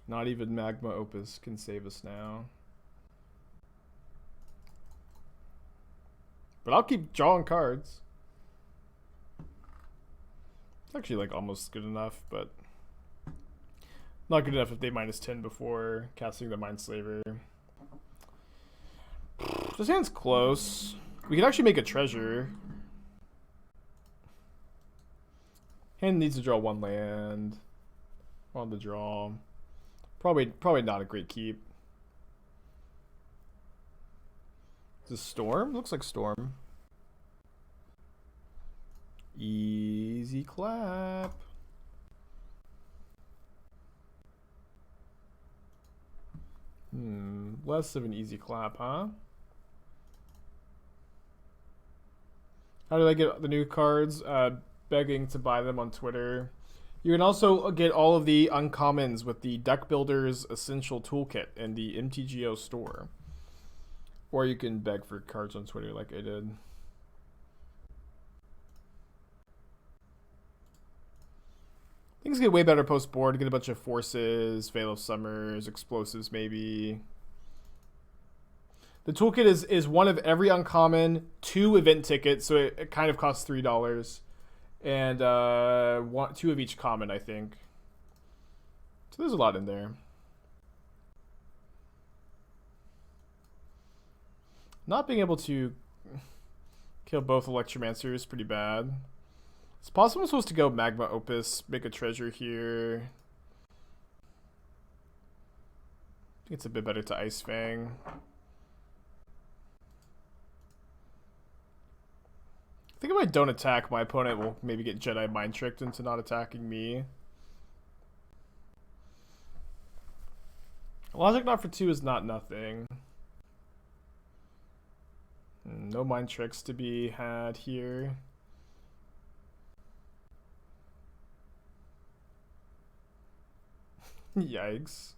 Not even Magma Opus can save us now. But I'll keep drawing cards. It's actually like almost good enough, but not good enough if they -10 before casting the Mindslaver. This hand's close. We can actually make a treasure. Hand needs to draw one land. On the draw. Probably not a great keep. Is this Storm? Looks like Storm. Easy clap. Less of an easy clap, huh? How did I get the new cards? Begging to buy them on Twitter. You can also get all of the uncommons with the Deck Builder's Essential Toolkit and the MTGO store. Or you can beg for cards on Twitter like I did. Things get way better post-board. Get a bunch of Forces, Veil of Summers, Explosives maybe. The toolkit is one of every uncommon, 2 event tickets, so it kind of costs $3. And 2 of each common, I think. So there's a lot in there. Not being able to kill both Electromancer is pretty bad. It's possible I'm supposed to go Magma Opus, make a treasure here. I think it's a bit better to Ice-Fang. I think if I don't attack, my opponent will maybe get Jedi Mind Tricked into not attacking me. Logic not for 2 is not nothing. No Mind Tricks to be had here. Yikes.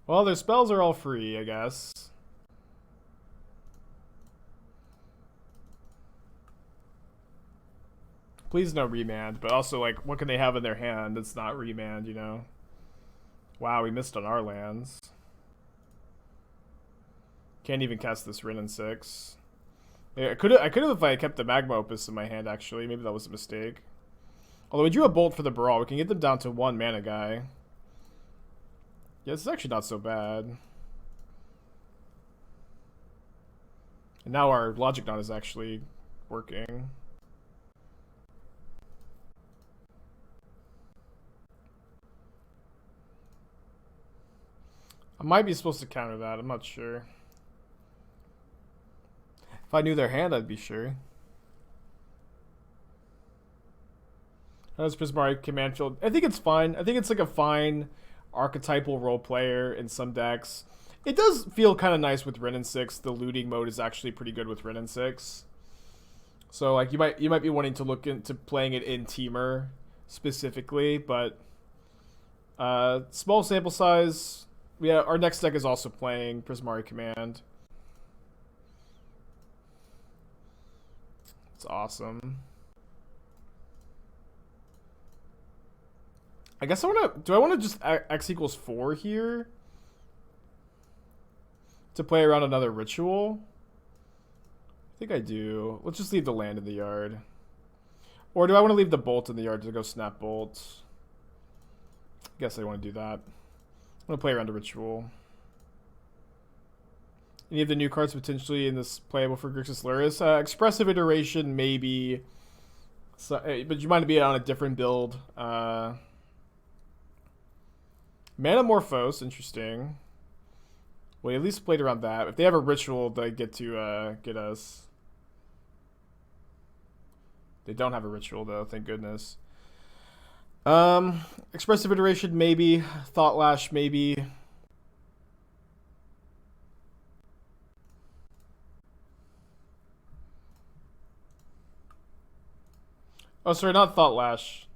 Well, their spells are all free, I guess. Please no Remand, but also, like, what can they have in their hand that's not Remand, you know? Wow, we missed on our lands. Can't even cast this Wrenn and Six. Yeah, I could have if I kept the Magma Opus in my hand, actually. Maybe that was a mistake. Although we drew a Bolt for the Brawl. We can get them down to 1 mana guy. Yeah, this is actually not so bad. And now our Logic Knot is actually working. I might be supposed to counter that. I'm not sure. If I knew their hand, I'd be sure. How does Prismari Command feel? I think it's fine. I think it's like a fine archetypal role player in some decks. It does feel kind of nice with Wrenn and Six. The looting mode is actually pretty good with Wrenn and Six. So like you might be wanting to look into playing it in Temur specifically, but small sample size. Yeah, our next deck is also playing Prismari Command. It's awesome. I guess do I want to just X equals 4 here? To play around another ritual? I think I do. Let's just leave the land in the yard. Or do I want to leave the bolt in the yard to go snap bolt? I guess I want to do that. I'm going to play around a ritual. Any of the new cards potentially in this playable for Grixis Luris? Expressive Iteration, maybe. So, but you might be on a different build. Manamorphose, interesting. Well, at least played around that. If they have a ritual, they get to get us. They don't have a ritual, though, thank goodness. Expressive Iteration, maybe. Thought Lash, maybe. Oh, sorry, not Thought Lash.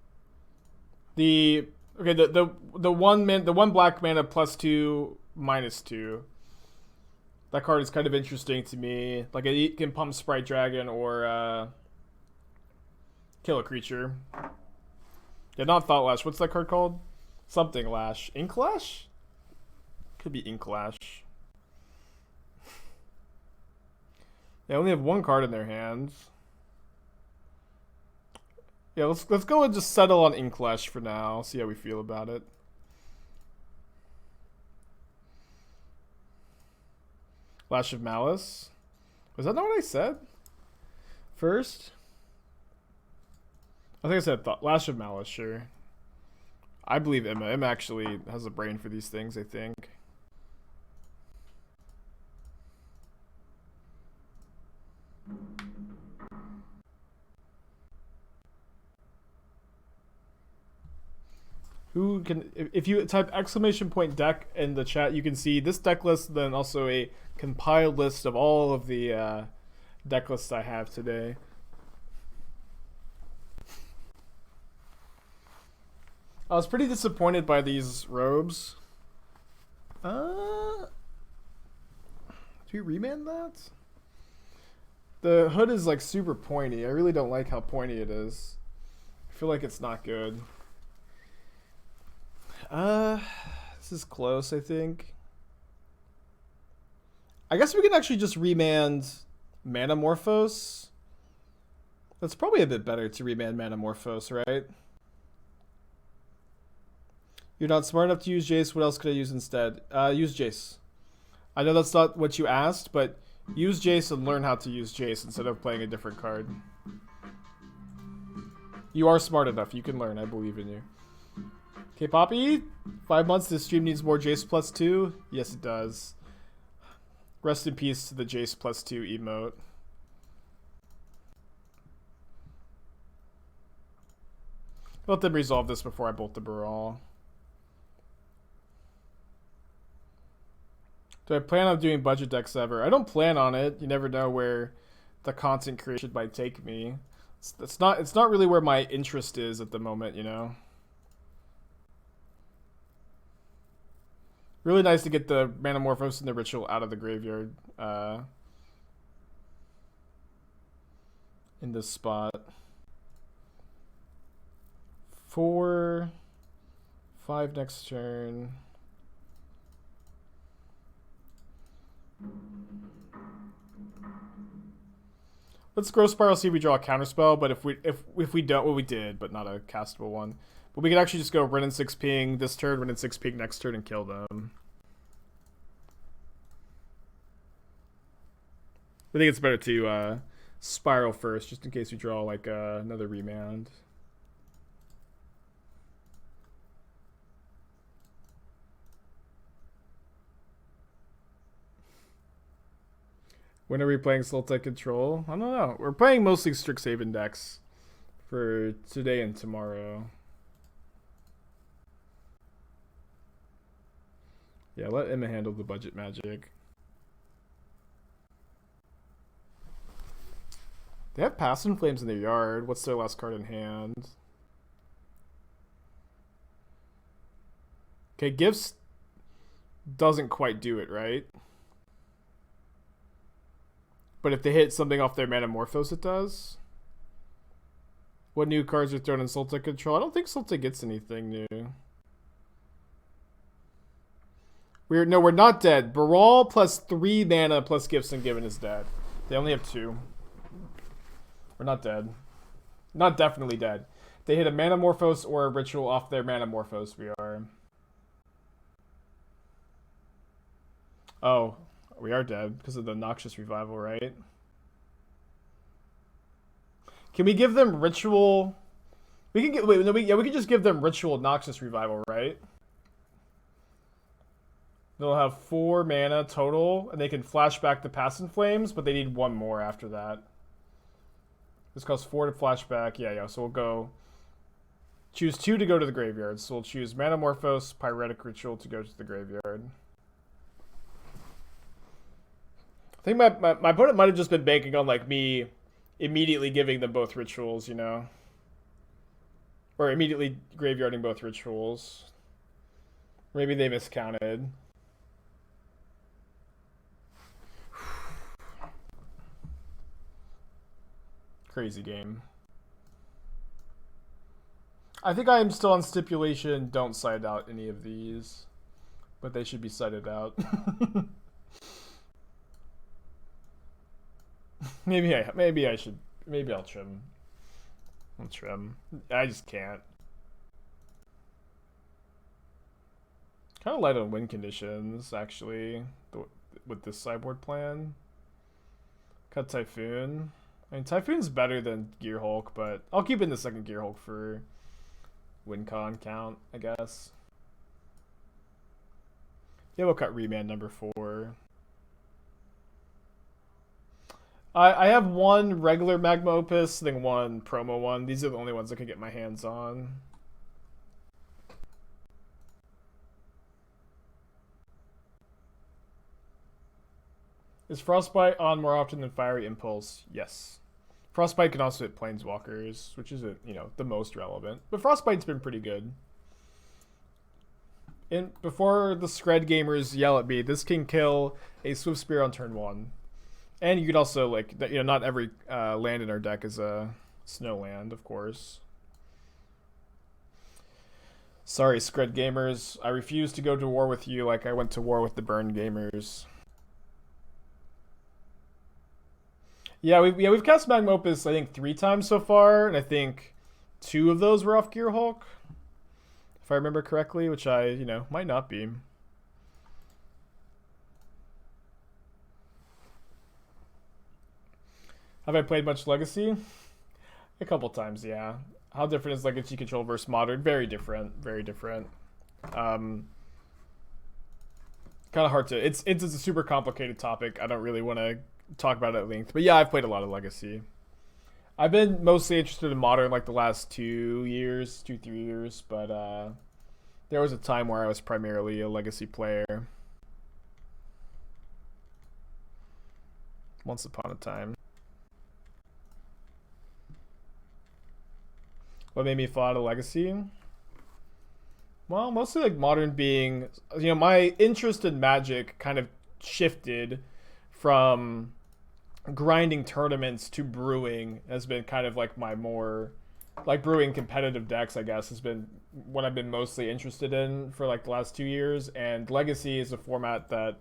The one black mana +2 -2. That card is kind of interesting to me. Like it can pump Sprite Dragon or kill a creature. Yeah, not Thought Lash. What's that card called? Something Lash. Ink Lash? Could be Ink Lash. They only have one card in their hands. Yeah, let's go and just settle on Ink Lash for now. See how we feel about it. Lash of Malice. Was that not what I said? First? I think I said Lash of Malice, sure. I believe Emma. Emma actually has a brain for these things, I think. Who can, if you type !deck in the chat, you can see this deck list, then also a compiled list of all of the deck lists I have today. I was pretty disappointed by these robes. Do we remand that? The hood is like super pointy. I really don't like how pointy it is. I feel like it's not good. This is close, I think. I guess we can actually just remand Manamorphose. That's probably a bit better to remand Manamorphose, right? You're not smart enough to use Jace. What else could I use instead? Use Jace. I know that's not what you asked, but use Jace and learn how to use Jace instead of playing a different card. You are smart enough. You can learn. I believe in you. Okay, Poppy, 5 months. This stream needs more Jace +2. Yes, it does. Rest in peace to the Jace +2 emote. Let them resolve this before I bolt the Baral. Do I plan on doing budget decks ever? I don't plan on it. You never know where the content creation might take me. It's not really where my interest is at the moment, you know. Really nice to get the Manamorphose and the Ritual out of the graveyard in this spot. 4, 5 next turn. Let's Growth Spiral, see if we draw a counterspell, but if we don't, well, we did, but not a castable one. But we could actually just go Wrenn and Six ping this turn, Wrenn and Six ping next turn, and kill them. I think it's better to spiral first, just in case we draw like another Remand. When are we playing Sultai Control? I don't know. We're playing mostly Strixhaven decks for today and tomorrow. Yeah, let Emma handle the budget magic. They have Passion Flames in their yard. What's their last card in hand? Okay, Gifts doesn't quite do it, right? But if they hit something off their Manamorphose, it does. What new cards are thrown in Sultai control? I don't think Sultai gets anything new. We're not dead. Baral plus 3 mana plus Gifts and Given is dead. They only have 2. We're not dead. Not definitely dead. If they hit a Manamorphose or a Ritual off their Manamorphose, we are. Oh, we are dead because of the Noxious Revival, right? Can we give them Ritual? We can get. Wait, no, we can just give them Ritual Noxious Revival, right? They'll have 4 mana total, and they can flash back the Passion Flames, but they need 1 more after that. This costs 4 to flash back. Yeah. So we'll go. Choose 2 to go to the graveyard. So we'll choose Manamorphose, Pyretic Ritual to go to the graveyard. I think my opponent might have just been banking on like me immediately giving them both rituals, you know? Or immediately graveyarding both rituals. Maybe they miscounted. Crazy game. I think I am still on stipulation, don't side out any of these. But they should be sided out. Maybe I'll trim. I'll trim. I just can't. Kind of light on win conditions, actually, with this sideboard plan. Cut Typhoon. I mean, Typhoon's better than Gearhulk, but I'll keep in the second Gearhulk for win con count, I guess. Yeah, we'll cut Remand number 4. I have 1 regular Magma Opus, then 1 promo one. These are the only ones I can get my hands on. Is Frostbite on more often than Fiery Impulse? Yes. Frostbite can also hit Planeswalkers, which isn't, the most relevant. But Frostbite's been pretty good. And before the Scred gamers yell at me, this can kill a Swift Spear on turn 1. And you could also, not every land in our deck is a snow land, of course. Sorry, Scred gamers. I refuse to go to war with you like I went to war with the Burn gamers. Yeah, we've cast Magma Opus, I think, 3 times so far, and I think 2 of those were off Gearhulk, if I remember correctly, which I, might not be. Have I played much Legacy? A couple times, yeah. How different is Legacy Control versus Modern? Very different, very different. Kind of hard to... It's a super complicated topic. I don't really want to talk about it at length. But yeah, I've played a lot of Legacy. I've been mostly interested in Modern like the last 2 years, 3 years. But there was a time where I was primarily a Legacy player. Once upon a time. What made me fall out of Legacy? Well, mostly like Modern being, my interest in Magic kind of shifted from grinding tournaments to brewing has been kind of like my more, like brewing competitive decks, I guess, has been what I've been mostly interested in for like the last 2 years. And Legacy is a format that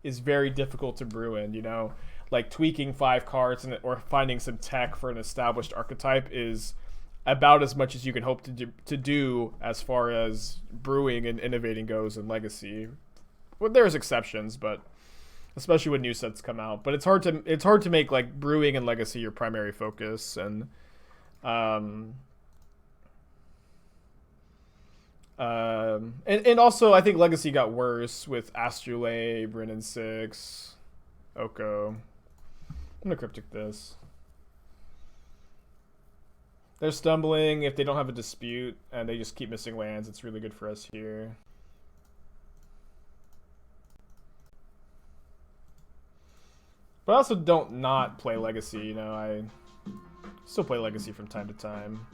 is very difficult to brew in, like tweaking 5 cards or finding some tech for an established archetype is about as much as you can hope to do as far as brewing and innovating goes in Legacy. Well, there's exceptions, but especially when new sets come out. But it's hard to make like brewing and Legacy your primary focus, and also I think Legacy got worse with Astrolabe, Wrenn and Six, Oko. I'm gonna Cryptic this. They're stumbling if they don't have a dispute, and they just keep missing lands. It's really good for us here. But I also don't not play Legacy, you know, I still play Legacy from time to time.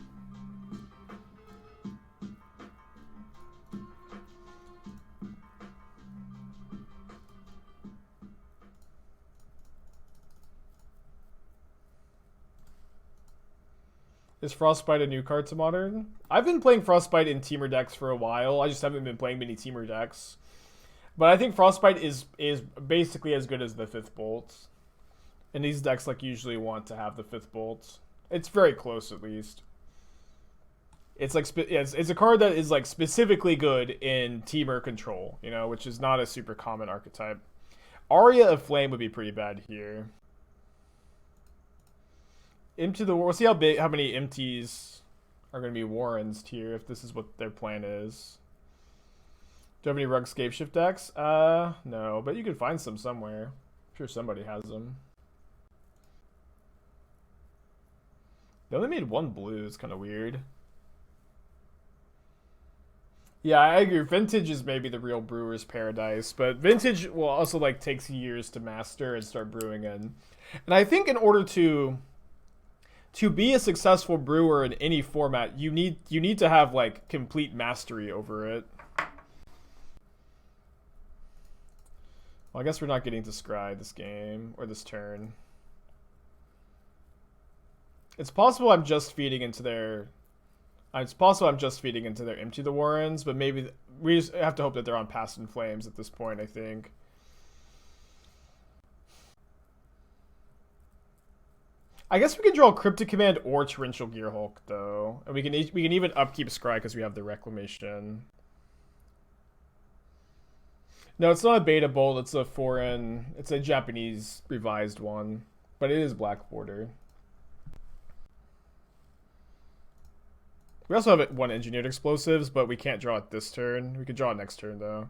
Is Frostbite a new card to Modern? I've been playing Frostbite in Temur decks for a while. I just haven't been playing many Temur decks. But I think Frostbite is basically as good as the 5th Bolt. And these decks like usually want to have the 5th Bolt. It's very close at least. It's like it's a card that is like specifically good in Temur control, you know, which is not a super common archetype. Aria of Flame would be pretty bad here. Into the we'll see how many empties are going to be Warrens here if this is what their plan is. Do you have any Rugscape Shift decks? No, but you could find some somewhere. I'm sure somebody has them. They only made 1 blue. It's kind of weird. Yeah, I agree. Vintage is maybe the real brewer's paradise, but Vintage will also like takes years to master and start brewing in. And I think in order to be a successful brewer in any format, you need to have like complete mastery over it. Well, I guess we're not getting to scry this game or this turn. It's possible I'm just feeding into their Empty the Warrens, but maybe we just have to hope that they're on Past in Flames at this point, I think. I guess we could draw Cryptic Command or Torrential Gearhulk, though. And we can even upkeep Scry because we have the Reclamation. No, it's not a beta bolt. It's a Japanese revised one. But it is black border. We also have 1 Engineered Explosives, but we can't draw it this turn. We could draw it next turn, though.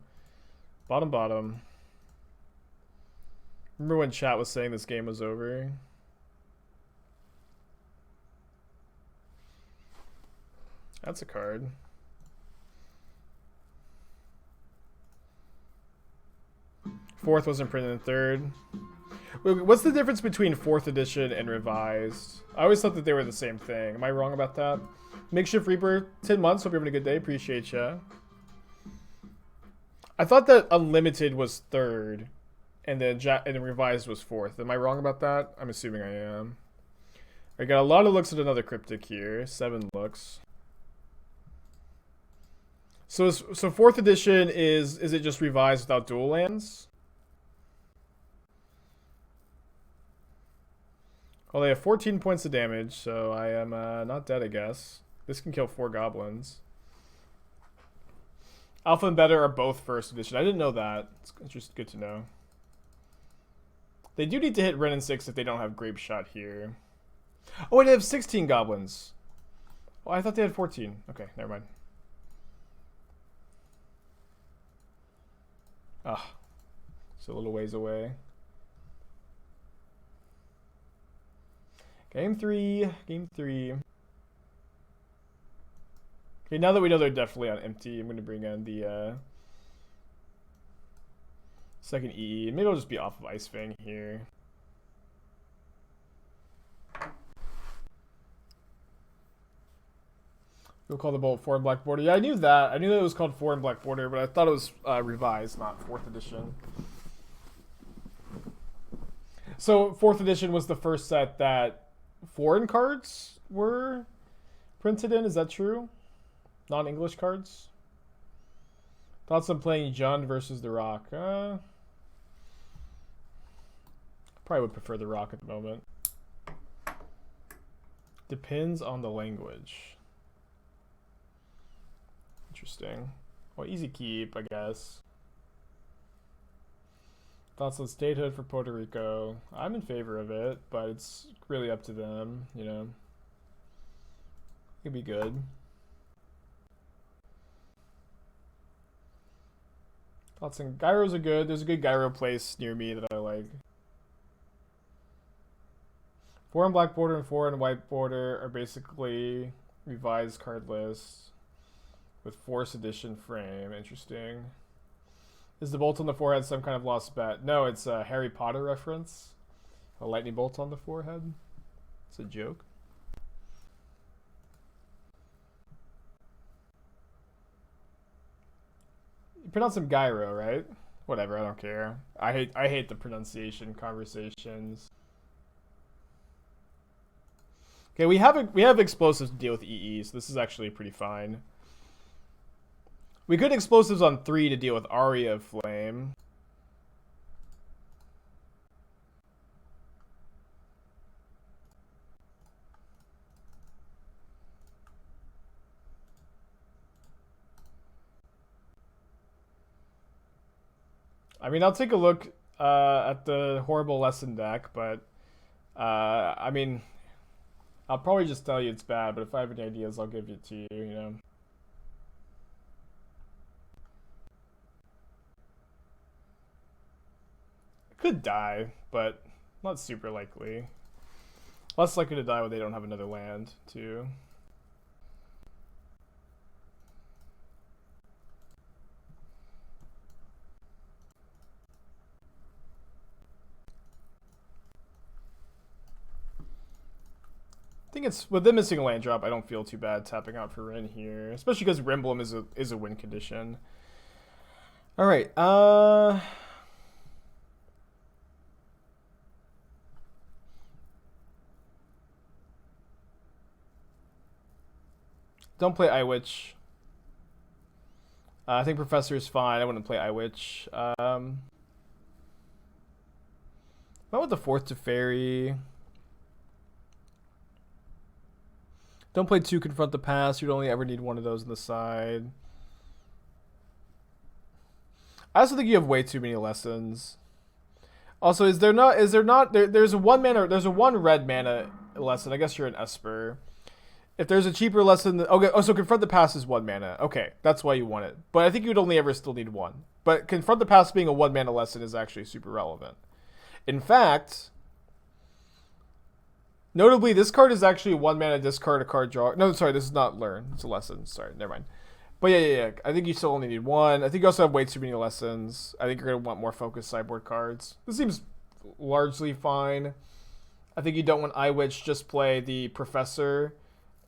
Bottom. Remember when chat was saying this game was over? That's a card. Fourth wasn't printed in 3rd. What's the difference between 4th edition and revised? I always thought that they were the same thing. Am I wrong about that? Makeshift Reaper, 10 months. Hope you're having a good day. Appreciate ya. I thought that Unlimited was 3rd, and then revised was 4th. Am I wrong about that? I'm assuming I am. I got a lot of looks at another Cryptic here. 7 looks. So 4th edition is it just revised without dual lands? Well, they have 14 points of damage, so I am not dead, I guess. This can kill 4 goblins. Alpha and Beta are both 1st edition. I didn't know that. It's just good to know. They do need to hit Wrenn and Six if they don't have Grape Shot here. Oh, wait, they have 16 goblins. Oh, I thought they had 14. Okay, never mind. Ah, it's a little ways away. Game 3. Okay, now that we know they're definitely on empty, I'm going to bring in the second EE. Maybe I'll just be off of Ice-Fang here. We'll call the bolt 4 and black border. Yeah, I knew that. I knew that it was called 4 and black border, but I thought it was revised, not 4th edition. So 4th edition was the first set that foreign cards were printed in. Is that true? Non-English cards? Thoughts on playing Jund versus the Rock? Probably would prefer the Rock at the moment. Depends on the language. Interesting. Well, easy keep, I guess. Thoughts on statehood for Puerto Rico? I'm in favor of it, but it's really up to them, you know. It'd be good. Thoughts on gyros are good. There's a good gyro place near me that I like. 4 and black border and 4 and white border are basically revised card lists with Force Edition frame. Interesting. Is the bolt on the forehead some kind of lost bet? No, it's a Harry Potter reference. A lightning bolt on the forehead? It's a joke. You pronounce him Gyro, right? Whatever, I don't care. I hate the pronunciation conversations. Okay, we have explosives to deal with EE, so this is actually pretty fine. We could explosives on 3 to deal with Aria of Flame. I mean, I'll take a look at the horrible lesson deck, but I mean, I'll probably just tell you it's bad, but if I have any ideas, I'll give it to you, you know. It could die, but not super likely. Less likely to die when they don't have another land, too. I think it's with them missing a land drop. I don't feel too bad tapping out for Wrenn here, especially because Rimblem is a win condition. All right. Don't play Iwitch. I think Professor is fine. I wouldn't play Iwitch. What with the fourth to Fairy? Don't play 2 Confront the Past. You'd only ever need one of those on the side. I also think you have way too many lessons. Also, there's a 1 red mana lesson. I guess you're an Esper. If there's a cheaper lesson, okay. Oh, so Confront the Past is 1 mana. Okay, that's why you want it. But I think you'd only ever still need 1. But Confront the Past being a 1 mana lesson is actually super relevant. In fact, notably, this card is actually a 1 mana discard a card draw. No, sorry, this is not learn. It's a lesson. Sorry, never mind. But yeah. I think you still only need 1. I think you also have way too many lessons. I think you're gonna want more focused sideboard cards. This seems largely fine. I think you don't want Iwitch. Just play the Professor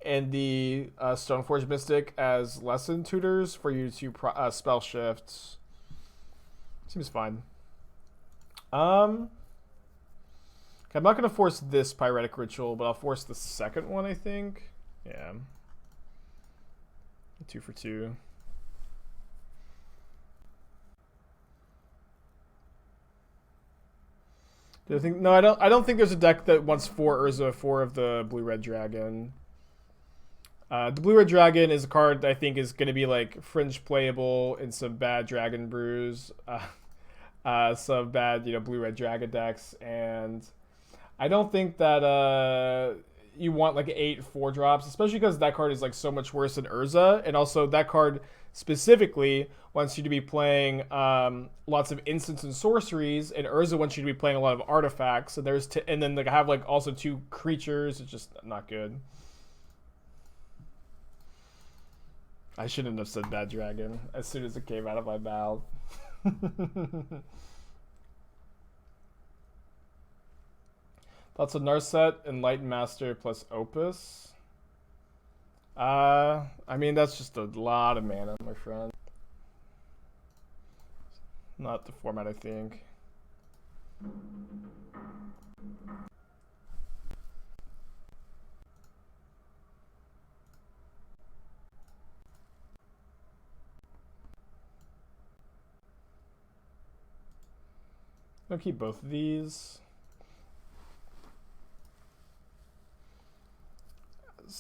and the Stoneforge Mystic as lesson tutors for you to spell shift. Seems fine. I'm not going to force this Pyretic Ritual, but I'll force the second one, I think. Yeah. 2 for 2. Do I think? No, I don't think there's a deck that wants 4 Urza, 4 of the Blue-Red Dragon. The Blue-Red Dragon is a card that I think is going to be like fringe playable in some bad Dragon Brews. Some bad, Blue-Red Dragon decks, and I don't think that you want like 8 4-drops, especially because that card is like so much worse than Urza, and also that card specifically wants you to be playing lots of instants and sorceries, and Urza wants you to be playing a lot of artifacts. And and then they have like also 2 creatures. It's just not good. I shouldn't have said bad dragon as soon as it came out of my mouth. Thoughts on Narset, Enlightened Master plus Opus? I mean, that's just a lot of mana, my friend. Not the format, I think. I'll keep both of these.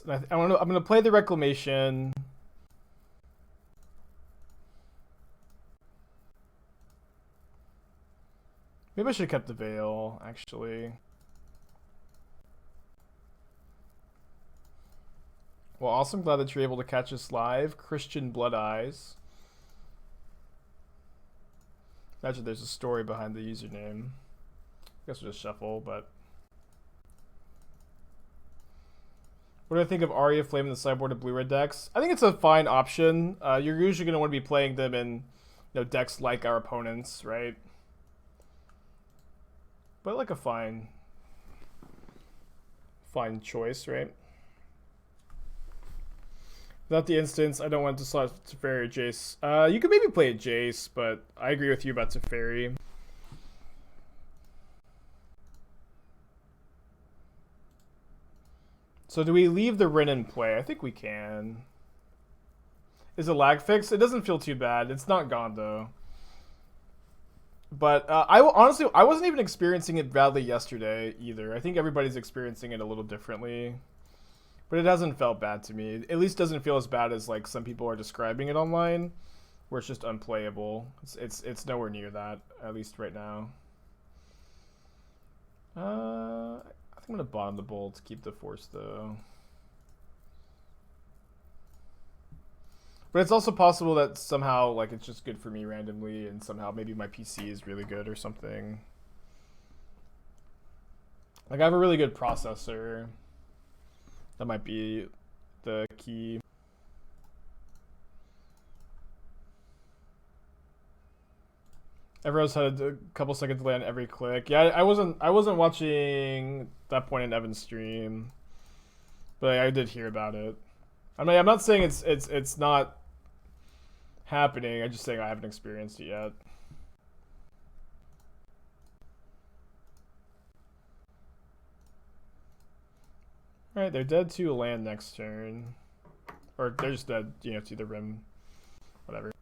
I'm gonna play the Reclamation. Maybe I should have kept the Veil, actually. Well, awesome. Glad that you're able to catch us live. Christian Blood Eyes. Imagine there's a story behind the username. I guess we'll just shuffle, but... What do I think of Aria Flame in the sideboard of blue-red decks? I think it's a fine option. You're usually going to want to be playing them in decks like our opponents, right? But like a fine fine choice, right? Without the instance, I don't want to slot Teferi or Jace. You could maybe play a Jace, but I agree with you about Teferi. So do we leave the Wrenn in play? I think we can. Is it lag fixed? It doesn't feel too bad. It's not gone though. But honestly, I wasn't even experiencing it badly yesterday either. I think everybody's experiencing it a little differently. But it hasn't felt bad to me. It at least doesn't feel as bad as like some people are describing it online, where it's just unplayable. It's nowhere near that, at least right now. I think I'm gonna bottom the bowl to keep the force though. But it's also possible that somehow like it's just good for me randomly, and somehow maybe my PC is really good or something. Like I have a really good processor. That might be the key. Everyone's had a couple seconds delay on every click. Yeah, I wasn't watching that point in Evan's stream, but I did hear about it. I mean, I'm not saying it's not happening. I'm just saying I haven't experienced it yet. Alright, they're dead to a land next turn. Or they're just dead, you know, to the rim. Whatever.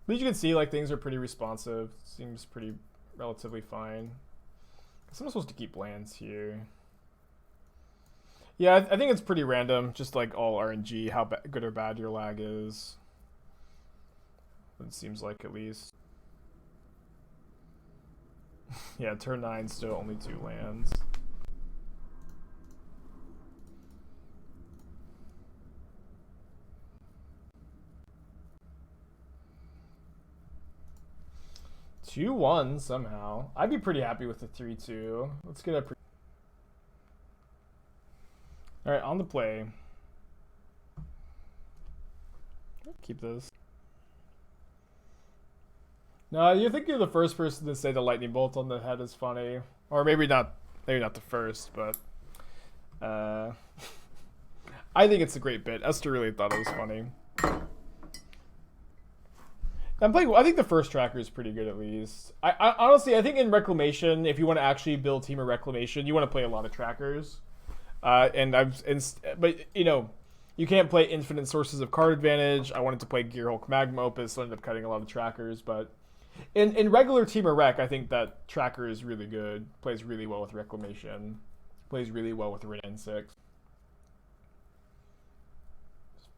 But you can see, like, things are pretty responsive. Seems pretty relatively fine. I guess I'm supposed to keep lands here. Yeah, I think it's pretty random. Just, like, all RNG, how good or bad your lag is. It seems like, at least. Yeah, turn 9, still only 2 lands. Two 1 somehow. I'd be pretty happy with the 3-2. Let's get a. All right, on the play. Keep this. No, you think you're the first person to say the lightning bolt on the head is funny, or maybe not. Maybe not the first, but I think it's a great bit. Esther really thought it was funny. I think the first tracker is pretty good at least. I honestly, I think in Reclamation, if you want to actually build Temur Reclamation, you want to play a lot of trackers. But you know, you can't play infinite sources of card advantage. I wanted to play Gearhulk Magma Opus, so I ended up cutting a lot of trackers. But in regular Temur Rec, I think that tracker is really good. Plays really well with Reclamation. Plays really well with Wrenn and Six.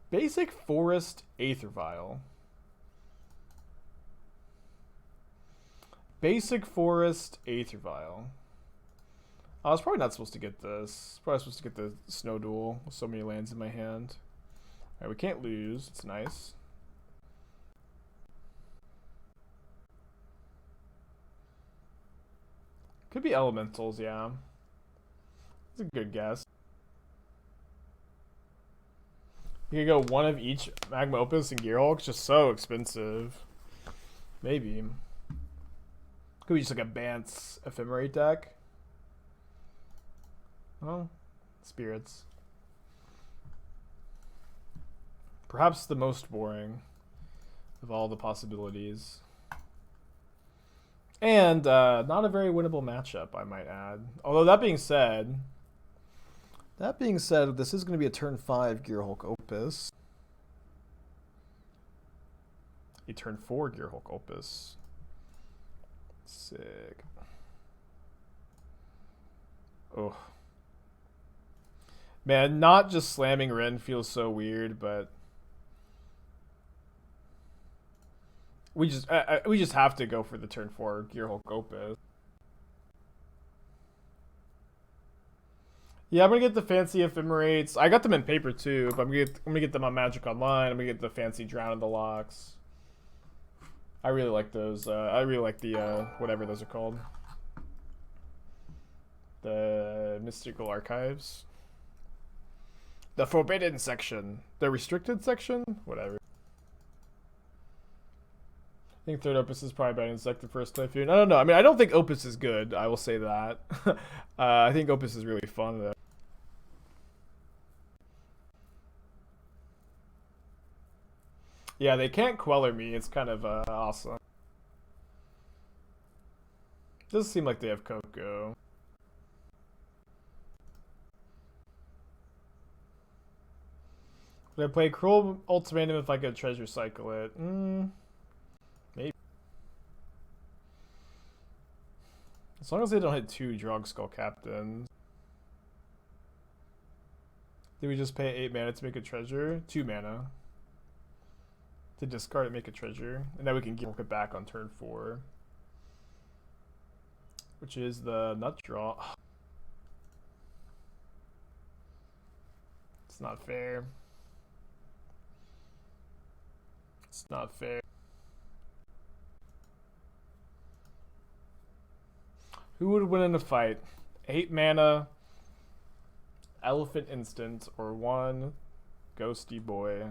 Basic Forest Aether Vial. Basic Forest Aether Vial. I was probably not supposed to get this. Probably supposed to get the Snow Duel with so many lands in my hand. Alright, we can't lose. It's nice. Could be Elementals, yeah. That's a good guess. You could go one of each Magma Opus and Gearhulk. It's just so expensive. Maybe. Could be just like a Bance Ephemerate deck. Oh, Spirits. Perhaps the most boring of all the possibilities. And not a very winnable matchup, I might add. Although that being said, this is going to be a turn 5 Gearhulk Opus. A turn 4 Gearhulk Opus. Sick. Oh. Man, not just slamming Wrenn feels so weird, but we just have to go for the turn 4 Gearhulk Opus. Yeah, I'm gonna get the fancy Ephemerates. I got them in paper too, but I'm gonna get them on Magic Online. I'm gonna get the fancy Drown in the Locks. I really like those. I really like the whatever those are called. The Mystical Archives. The Forbidden section. The Restricted section? Whatever. I think third Opus is probably better than second first Typhoon. I don't know. I mean, I don't think Opus is good. I will say that. I think Opus is really fun though. Yeah, they can't Queller me. It's kind of awesome. Doesn't seem like they have Coco. Would I play Cruel Ultimatum if I could treasure cycle it? Maybe. As long as they don't hit 2 Drog Skull Captains. Did we just pay 8 mana to make a treasure? 2 mana. To discard it, make a treasure. And then we can Gearhulk it back on turn 4. Which is the nut draw. It's not fair. It's not fair. Who would win in a fight? 8 mana, Elephant Instant, or 1 Ghosty Boy?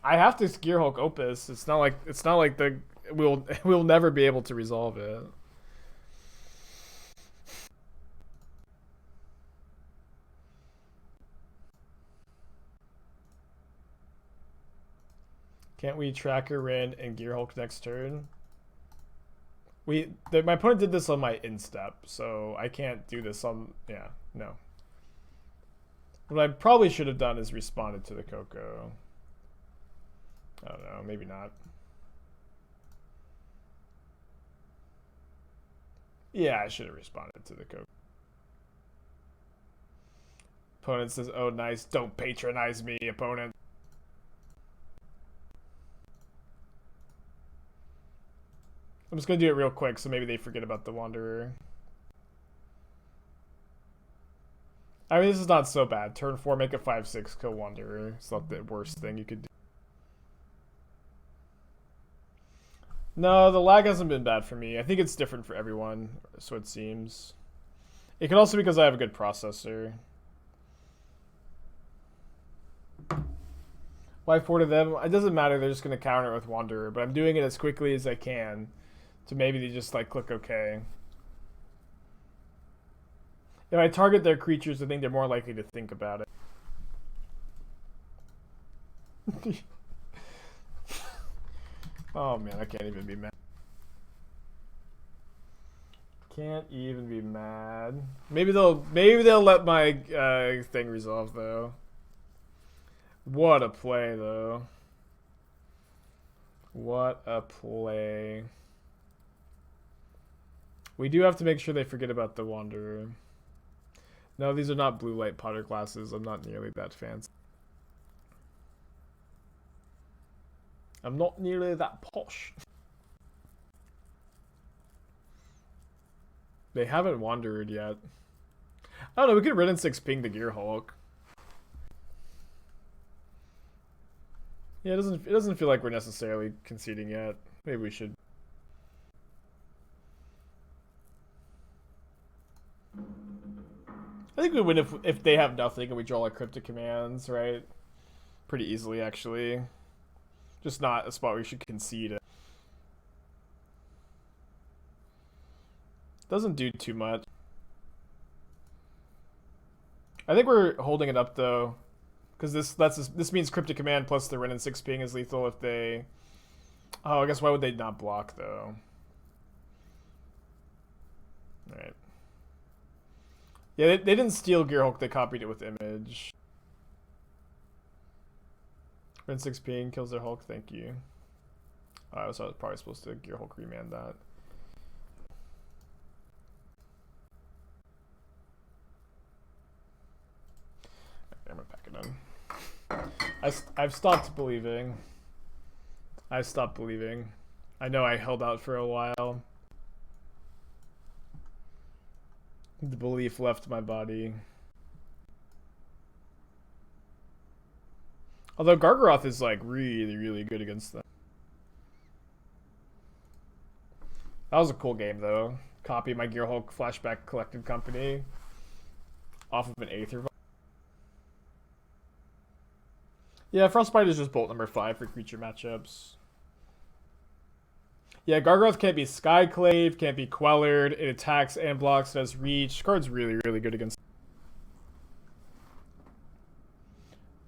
I have to Gearhulk Opus. It's not like we'll never be able to resolve it. Can't we Tracker, Wrenn, and Gearhulk next turn? My opponent did this on my instep, so I can't do this on... Yeah, no. What I probably should have done is responded to the Coco. I don't know, maybe not. Yeah, I should have responded to the Coco. Opponent says, oh nice, don't patronize me, opponent. I'm just going to do it real quick so maybe they forget about the Wanderer. I mean, this is not so bad. Turn 4, make a 5/6, kill Wanderer. It's not the worst thing you could do. No, the lag hasn't been bad for me. I think it's different for everyone, so it seems. It could also be because I have a good processor. Why 4 to them? It doesn't matter, they're just going to counter it with Wanderer, but I'm doing it as quickly as I can. So maybe they just like click OK. If I target their creatures, I think they're more likely to think about it. Oh man, I can't even be mad. Can't even be mad. Maybe they'll let my thing resolve though. What a play though. What a play. We do have to make sure they forget about the Wanderer. No, these are not blue light Potter classes. I'm not nearly that fancy. I'm not nearly that posh. They haven't Wandered yet. I don't know, we could Wrenn and Six ping the Gearhulk. Yeah, it doesn't feel like we're necessarily conceding yet. Maybe we should. I think we win if they have nothing and we draw like Cryptic Commands, right? Pretty easily, actually. Just not a spot where we should concede it. Doesn't do too much. I think we're holding it up though, because this means Cryptic Command plus the Wrenn and Six ping is lethal if they. Oh, I guess why would they not block though? All right. Yeah, they didn't steal Gearhulk, they copied it with Image. Wrenn and Six ping kills their Hulk, thank you. I was probably supposed to Gearhulk Remand that. Okay, I'm gonna pack it in. I've stopped believing. I stopped believing. I know I held out for a while. The belief left my body. Although Gargaroth is like really, really good against them. That was a cool game though. Copy my Gearhulk Flashback Collected Company off of an Aether. Yeah, Frostbite is just bolt number 5 for creature matchups. Yeah, Gargaroth can't be Skyclave, can't be Quellered. It attacks and blocks, does reach. Card's really, really good against.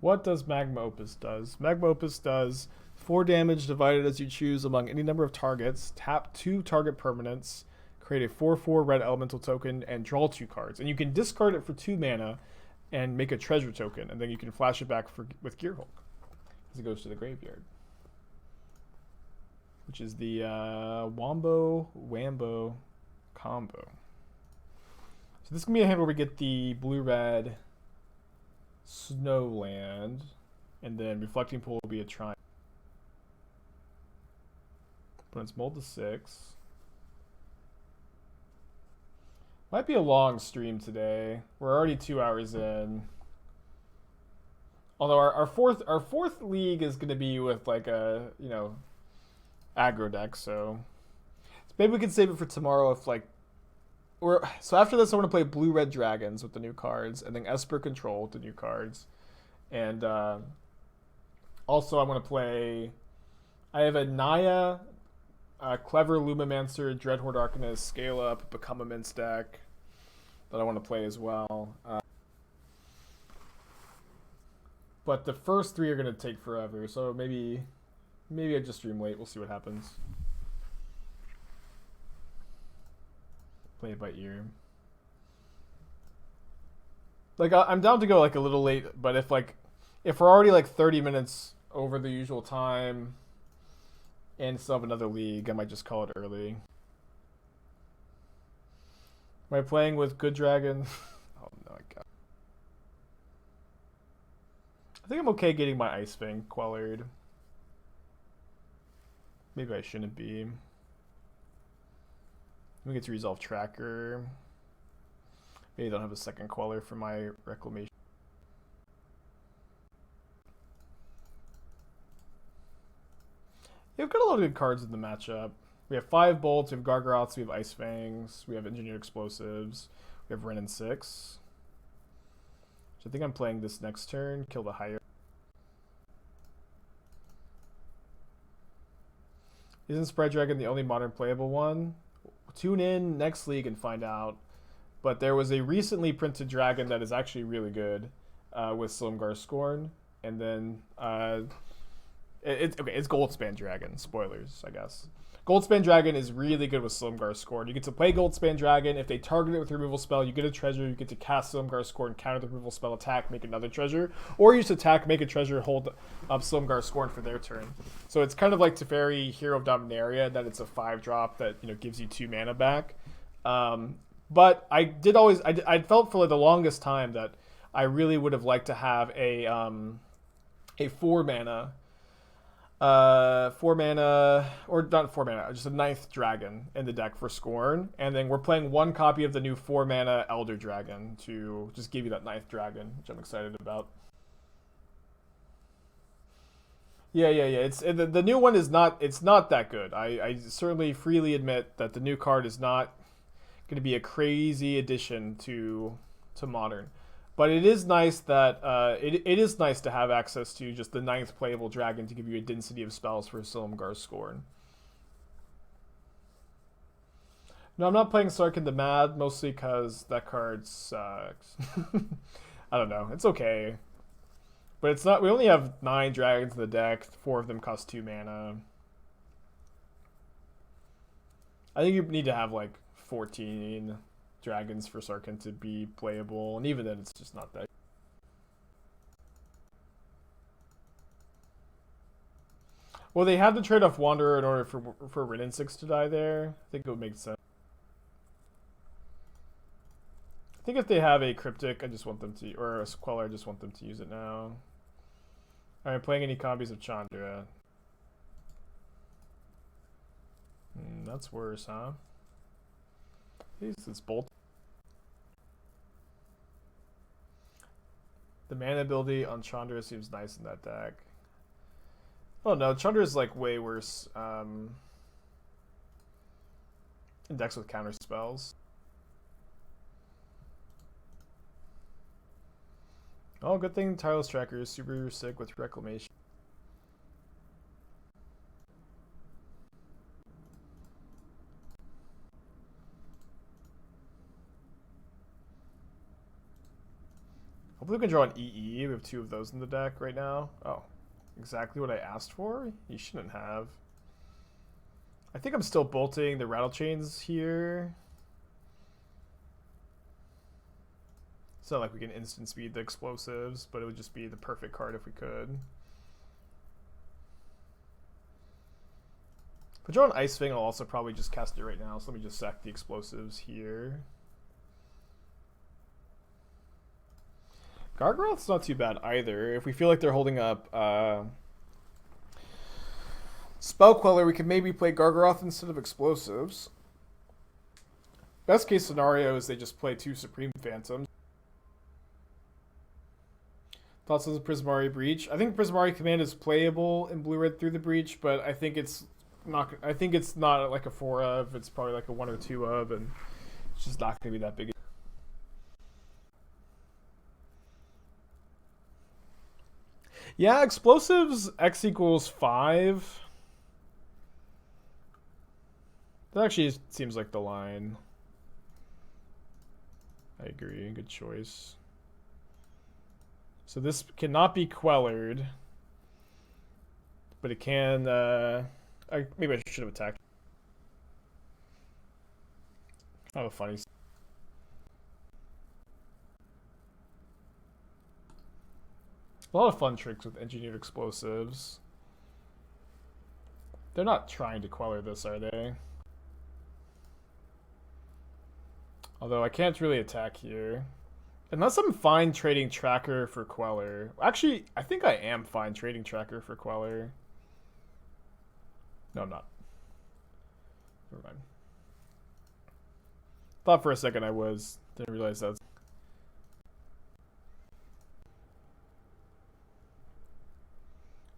What does Magma Opus does? Magma Opus does 4 damage divided as you choose among any number of targets. Tap 2 target permanents. Create a 4/4 red elemental token and draw 2 cards. And you can discard it for 2 mana and make a treasure token. And then you can flash it back with Gearhulk as it goes to the graveyard. Which is the Wombo-Wambo combo. So this is going to be a hand where we get the blue-red Snowland, and then Reflecting Pool will be a triumph. But it's mulled to 6. Might be a long stream today. We're already 2 hours in. Although our fourth league is going to be with like a, you know, aggro deck, so maybe we can save it for tomorrow if like so after this I want to play blue-red dragons with the new cards, and then Esper Control with the new cards, and also I want to play. I have a Naya, Clever Lumimancer, Dreadhorde Arcanist, Scale Up, Become a Mince deck that I want to play as well. But the first 3 are going to take forever, so maybe I just stream late. We'll see what happens. Play it by ear. Like I'm down to go like a little late, but if we're already like 30 minutes over the usual time and still have another league, I might just call it early. Am I playing with good dragon? Oh no, I got. I think I'm okay getting my Ice-Fang Coatl. Maybe I shouldn't be. We get to resolve Tracker. Maybe I don't have a second Queller for my Reclamation. Yeah, we've got a lot of good cards in the matchup. We have 5 bolts, we have Gargaroths, we have Ice-Fangs, we have Engineered Explosives, we have Wrenn and Six. So I think I'm playing this next turn, kill the higher. Isn't Sprite Dragon the only modern playable one? Tune in next league and find out. But there was a recently printed dragon that is actually really good with Silumgar Scorn. And then it's Goldspan Dragon. Spoilers, I guess. Goldspan Dragon is really good with Silumgar Scorn. You get to play Goldspan Dragon. If they target it with a removal spell, you get a treasure. You get to cast Silumgar Scorn, counter the removal spell, attack, make another treasure. Or you just attack, make a treasure, hold up Silumgar Scorn for their turn. So it's kind of like Teferi, Hero of Dominaria, that it's a 5-drop that, you know, gives you 2 mana back. But I felt for like the longest time that I really would have liked to have a 4 mana. 4 mana, or not 4 mana, just a 9th dragon in the deck for Scorn, and then we're playing 1 copy of the new 4 mana Elder Dragon to just give you that 9th dragon, which I'm excited about. Yeah. It's the new one is not. It's not that good. I certainly freely admit that the new card is not going to be a crazy addition to Modern. But it is nice that it is nice to have access to just the 9th playable dragon to give you a density of spells for Silumgar Scorn. No, I'm not playing Sarkhan the Mad, mostly because that card sucks. I don't know. It's okay. But it's not. We only have 9 dragons in the deck. 4 of them cost 2 mana. I think you need to have like 14 dragons for Sarkhan to be playable, and even then it's just not that. Well, they had to trade off Wanderer in order for Wrenn and Six to die there. I think it would make sense. I think if they have a Cryptic, I just want them to, or a Queller, I just want them to use it now. Alright, playing any copies of Chandra. That's worse, huh? It's bolt. The mana ability on Chandra seems nice in that deck. Oh no, Chandra is like way worse in decks with counter spells. Oh, good thing Tireless Tracker is super sick with Reclamation. Hopefully we can draw an EE. We have 2 of those in the deck right now. Oh, exactly what I asked for? You shouldn't have. I think I'm still bolting the Rattle Chains here. It's not like we can instant speed the explosives, but it would just be the perfect card if we could. If I draw an Ice-Fang, I'll also probably just cast it right now, so let me just sack the explosives here. Gargaroth's not too bad either. If we feel like they're holding up Spell Queller, we can maybe play Gargaroth instead of explosives. Best case scenario is they just play 2 Supreme Phantoms. Thoughts on the Prismari Breach? I think Prismari Command is playable in Blue-Red through the Breach, but I think it's not. I think it's not like a 4 of. It's probably like a 1 or 2 of, and it's just not going to be that big. Yeah, explosives X equals 5. That actually seems like the line. I agree. Good choice. So this cannot be quellered, but it can. Maybe I should have attacked. Kind of funny. A lot of fun tricks with engineered explosives. They're not trying to queller this, are they? Although I can't really attack here. Unless I'm fine trading Tracker for Queller. Actually, I think I am fine trading Tracker for Queller. No, I'm not. Never mind. Thought for a second I was. Didn't realize that's...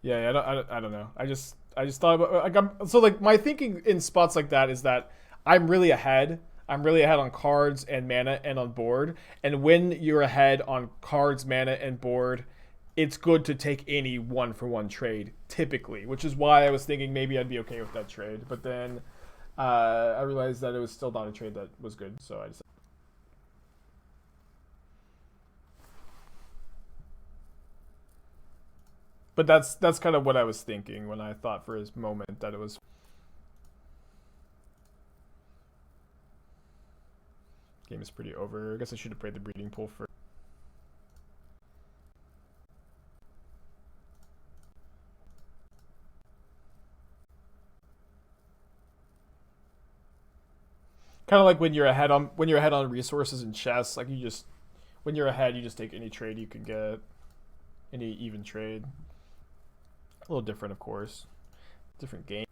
Yeah, I don't know. I just thought about... so, like, my thinking in spots like that is that I'm really ahead. I'm really ahead on cards and mana and on board. And when you're ahead on cards, mana, and board, it's good to take any 1-for-1 trade, typically. Which is why I was thinking maybe I'd be okay with that trade. But then I realized that it was still not a trade that was good. So I decided. But that's kind of what I was thinking when I thought for his moment that it was... Game is pretty over. I guess I should have played the breeding pool first. Kind of like when you're ahead on resources and chests, like when you're ahead, you just take any trade you can get, any even trade. A little different, of course. Different game.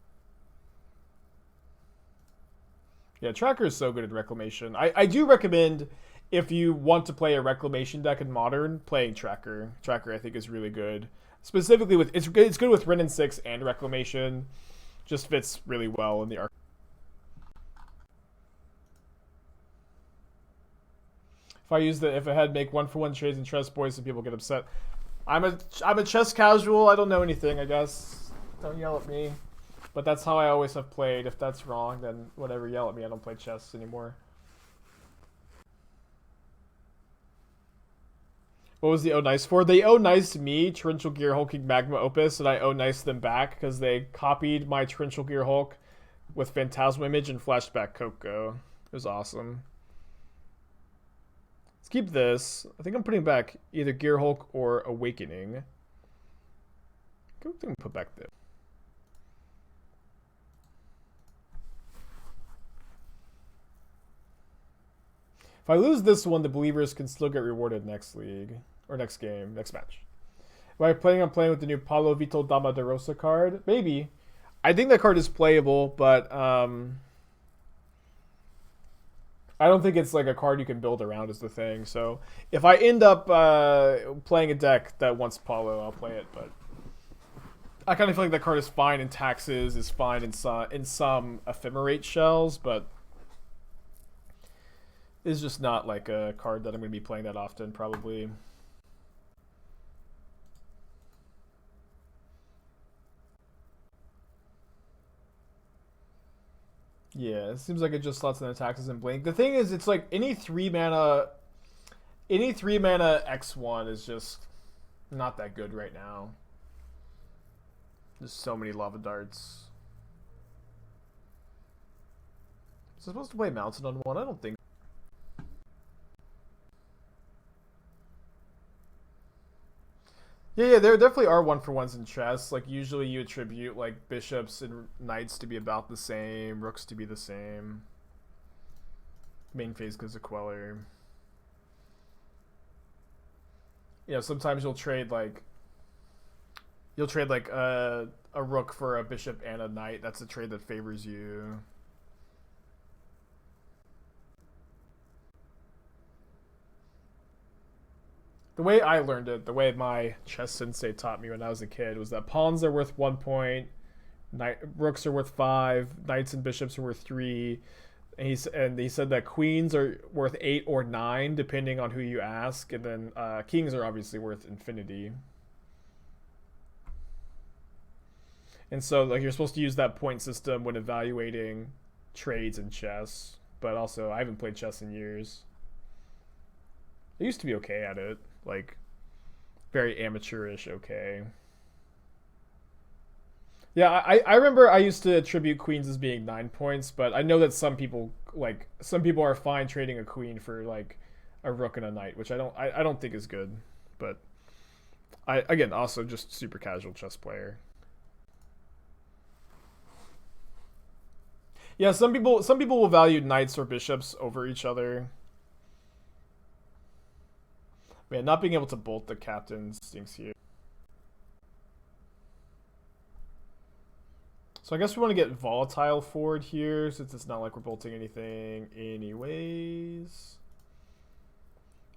Yeah, Tracker is so good at Reclamation. I do recommend, if you want to play a Reclamation deck in Modern, playing Tracker. Tracker, I think, is really good. Specifically, it's good with Wrenn and Six and Reclamation. Just fits really well in the arc. If I had make 1-for-1 trades in Chess Boys, some people get upset. I'm a chess casual. I don't know anything, I guess. Don't yell at me. But that's how I always have played. If that's wrong, then whatever, yell at me. I don't play chess anymore. What was the Oh Nice for? They Oh Nice me, Torrential Gearhulk Magma Opus, and I Oh Nice them back because they copied my Torrential Gearhulk with Phantasm Image and flashed back Coco. It was awesome. Let's keep this. I think I'm putting back either Gearhulk or Awakening. I think I'm put back this. If I lose this one, the Believers can still get rewarded next league. Or next game, next match. Am I planning on playing with the new Paulo Vitor Dama de Rosa card? Maybe. I think that card is playable, but I don't think it's like a card you can build around is the thing. So if I end up playing a deck that wants Paulo, I'll play it. But I kind of feel like that card is fine in taxes, is fine in some ephemerate shells, but it's just not like a card that I'm going to be playing that often, probably. Yeah, it seems like it just slots in attacks and blink. The thing is, it's like any 3-mana X1 is just not that good right now. There's so many lava darts. Is it supposed to play Mountain on one? I don't think. Yeah, there definitely are 1-for-1s in chess. Like, usually you attribute, like, bishops and knights to be about the same, rooks to be the same. Main phase goes to Queller. You know, sometimes you'll trade, like, a rook for a bishop and a knight. That's a trade that favors you. The way I learned it, the way my chess sensei taught me when I was a kid, was that pawns are worth 1 point, rooks are worth 5, knights and bishops are worth 3, and he said that queens are worth 8 or 9 depending on who you ask, and then kings are obviously worth infinity. And so, like, you're supposed to use that point system when evaluating trades in chess. But also, I haven't played chess in years. I used to be okay at it. Like, very amateurish okay. Yeah, I remember I used to attribute queens as being 9 points, but I know that some people are fine trading a queen for, like, a rook and a knight, which I don't think is good. But again, also just super casual chess player. Yeah, some people will value knights or bishops over each other. Man, not being able to bolt the captain stinks here. So I guess we want to get Volatile Fjord here, since it's not like we're bolting anything anyways.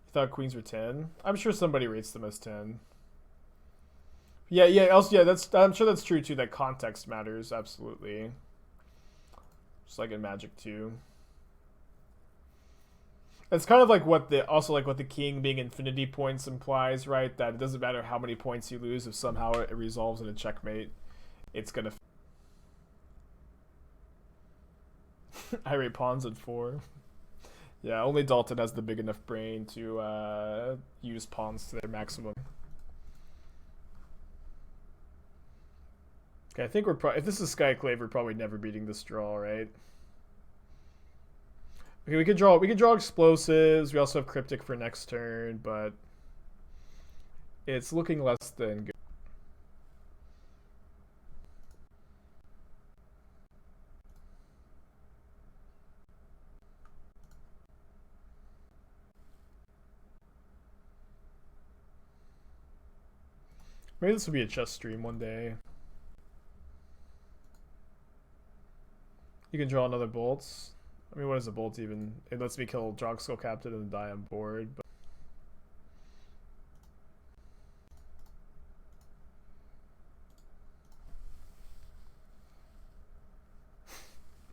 You thought queens were 10? I'm sure somebody rates them as 10. Yeah, I'm sure that's true too, that context matters, absolutely. Just like in Magic 2. It's kind of like what the king being infinity points implies, right? That it doesn't matter how many points you lose, if somehow it resolves in a checkmate, it's gonna. I rate pawns at 4. Yeah, only Dalton has the big enough brain to use pawns to their maximum. Okay, I think if this is Skyclave, we're probably never beating this draw, right? Okay, we can draw explosives. We also have Cryptic for next turn, but it's looking less than good. Maybe this will be a chess stream one day. You can draw another bolts. I mean, what is a bolt even? It lets me kill Drogskull Captain and die on board. But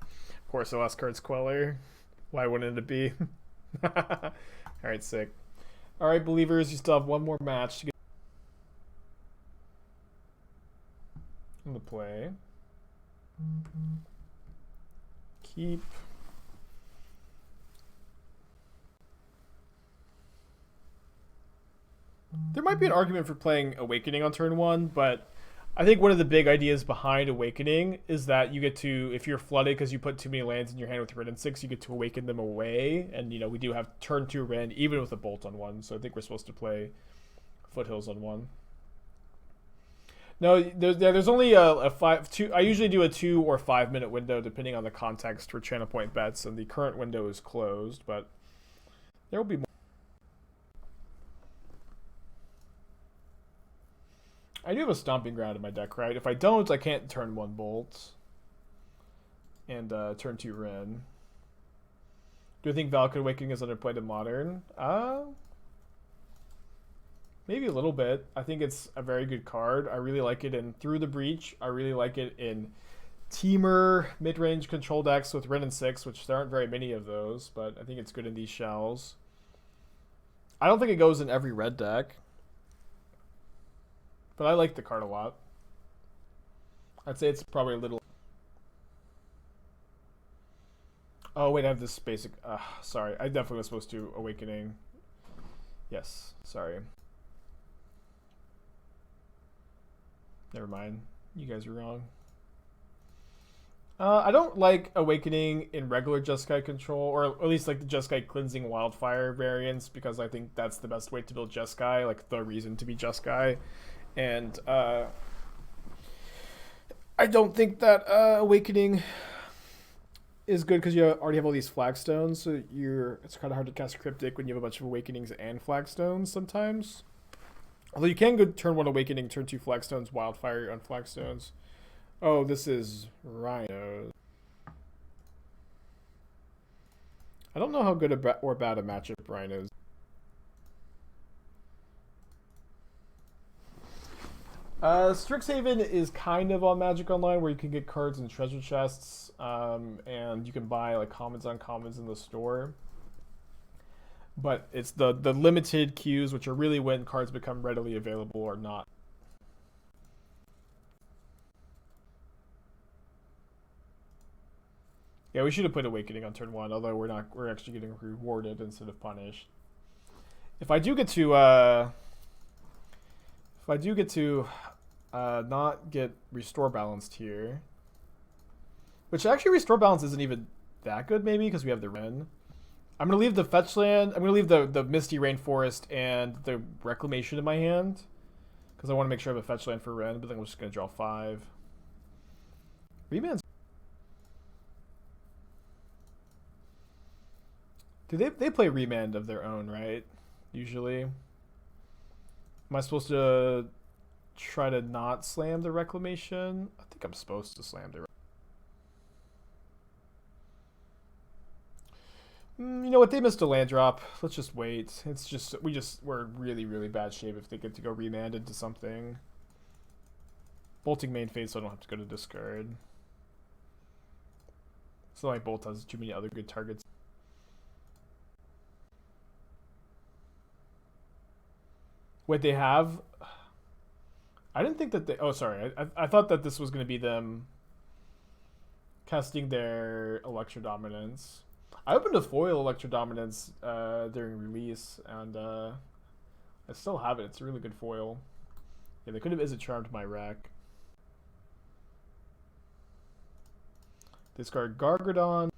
of course, the last card's Queller. Why wouldn't it be? Alright, sick. Alright, believers, you still have one more match to get into play. Keep. There might be an argument for playing Awakening on turn 1, but I think one of the big ideas behind Awakening is that you get to, if you're flooded because you put too many lands in your hand with Wrenn and Six, you get to awaken them away, and we do have turn 2 Rend even with a bolt on 1, so I think we're supposed to play Foothills on 1. No, there's only a 2. I usually do a 2 or 5 minute window depending on the context for channel point bets, and the current window is closed, but there will be more. I do have a Stomping Ground in my deck, right? If I don't, I can't turn 1 bolt and turn 2 Wrenn. Do I think Valakut Awakening is underplayed in Modern? Maybe a little bit. I think it's a very good card. I really like it in Through the Breach. I really like it in Temur mid-range control decks with Wrenn and Six, which there aren't very many of those, but I think it's good in these shells. I don't think it goes in every red deck, but I like the card a lot. I'd say it's probably a little... Oh wait, I have this basic. Sorry, I definitely was supposed to Awakening. Yes, sorry. Never mind. You guys are wrong. I don't like Awakening in regular Jeskai control, or at least like the Jeskai Cleansing Wildfire variants, because I think that's the best way to build Jeskai, like the reason to be Jeskai. And I don't think that Awakening is good because you already have all these flagstones, so it's kind of hard to cast Cryptic when you have a bunch of Awakenings and flagstones sometimes. Although you can go turn 1 Awakening, turn 2 flagstones, Wildfire on flagstones. Oh, this is Rhino. I don't know how good or bad a matchup Rhinos. Strixhaven is kind of on Magic Online, where you can get cards in treasure chests, and you can buy like commons on commons in the store. But it's the limited queues, which are really when cards become readily available or not. Yeah, we should have put Awakening on turn 1, although we're actually getting rewarded instead of punished. If I do get to not get Restore Balanced here, which actually Restore Balance isn't even that good maybe because we have the Wrenn. I'm gonna leave the fetch land. I'm gonna leave the Misty Rainforest and the Reclamation in my hand because I want to make sure I have a fetch land for Wrenn. But then I'm just gonna draw 5. Remand's. Do they play Remand of their own, right? Usually. Am I supposed to try to not slam the Reclamation? I think I'm supposed to slam the. You know what? They missed a land drop. Let's just wait. It's just we're in really, really bad shape if they get to go Remand into something. Bolting main phase, so I don't have to go to discard. It's not like Bolt has too many other good targets. Wait, they have? I didn't think that they... Oh, sorry. I thought that this was going to be them casting their Electro Dominance. I opened a foil Electro Dominance during release, and I still have it. It's a really good foil. Yeah, they could have Izzet Charmed my rack. Discard Gargadon.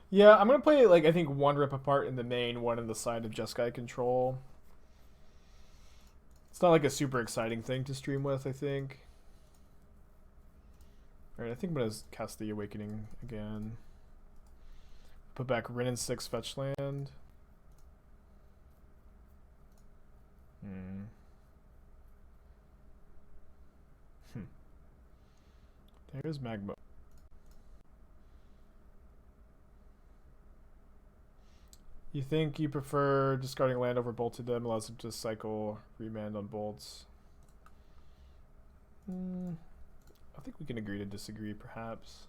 Yeah, I'm going to play, like, I think 1 Rip Apart in the main, 1 in the side of Jeskai control. It's not like a super exciting thing to stream with, I think. Alright, I think I'm going to cast the Awakening again. Put back Wrenn and Six fetch land. There's Magma. You think you prefer discarding land over bolted them, allows them to cycle Remand on bolts? I think we can agree to disagree, perhaps.